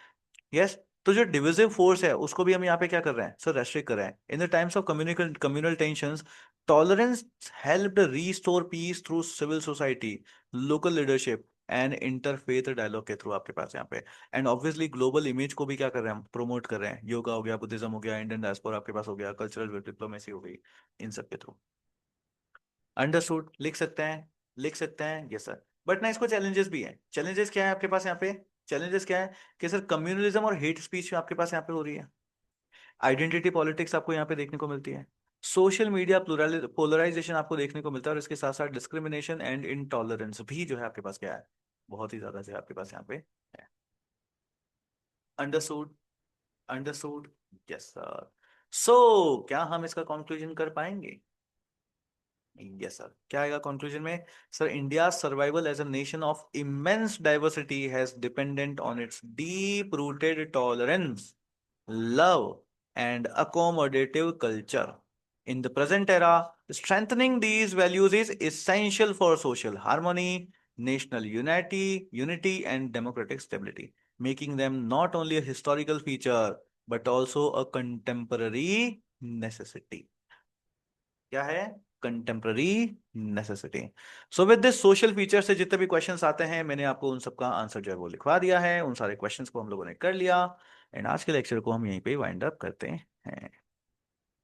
यस। तो जो डिविजिव फोर्स है उसको भी हम यहाँ पे क्या कर रहे हैं सर? रेस्ट्रिक्ट कर रहे हैं। In the times of communical communal tensions, tolerance helped restore peace through civil society, local leadership and interfaith dialogue के थ्रू आपके पास यहाँ पे। एंड ऑब्वियसली ग्लोबल इमेज को भी क्या कर रहे हैं हम? प्रमोट कर रहे हैं। योगा हो गया, बुद्धिज्म हो गया, इंडियन डायस्पोरा आपके पास हो गया, कल्चरल डिप्लोमेसी हो गई, इन सब के थ्रू। अंडरस्टूड लिख सकते हैं? लिख सकते हैं, यस सर। बट ना इसको चैलेंजेस भी हैं। चैलेंजेस क्या है आपके पास यहाँ पे? चैलेंजेस क्या है कि सर कम्युनलिज्म और हेट स्पीच आपके पास यहाँ पे हो रही है। आइडेंटिटी पॉलिटिक्स आपको यहाँ पे देखने को मिलती है। सोशल मीडिया पोलराइजेशन आपको देखने को मिलता है, और इसके साथ साथ डिस्क्रिमिनेशन एंड इनटॉलरेंस भी जो है आपके पास क्या है, बहुत ही ज्यादा जो है आपके पास यहाँ पे है। Understood? Understood? Yes sir. So क्या हम इसका कंक्लूजन कर पाएंगे? Yes sir. क्या आएगा कंक्लूजन में? Sir, India survival as a nation of immense diversity has dependent on its deep rooted tolerance, love, and accommodative culture. In the present era, strengthening these values is essential for social harmony, national unity, and democratic stability, making them not only a historical feature but also a contemporary necessity. क्या है? Contemporary necessity. So with this social feature से जितने भी questions आते हैं, मैंने आपको उन सबका आंसर जो है वो लिखवा दिया है, उन सारे क्वेश्चंस को हम लोगों ने कर लिया। एंड आज के लेक्चर को हम यहीं पे वाइंड अप करते हैं।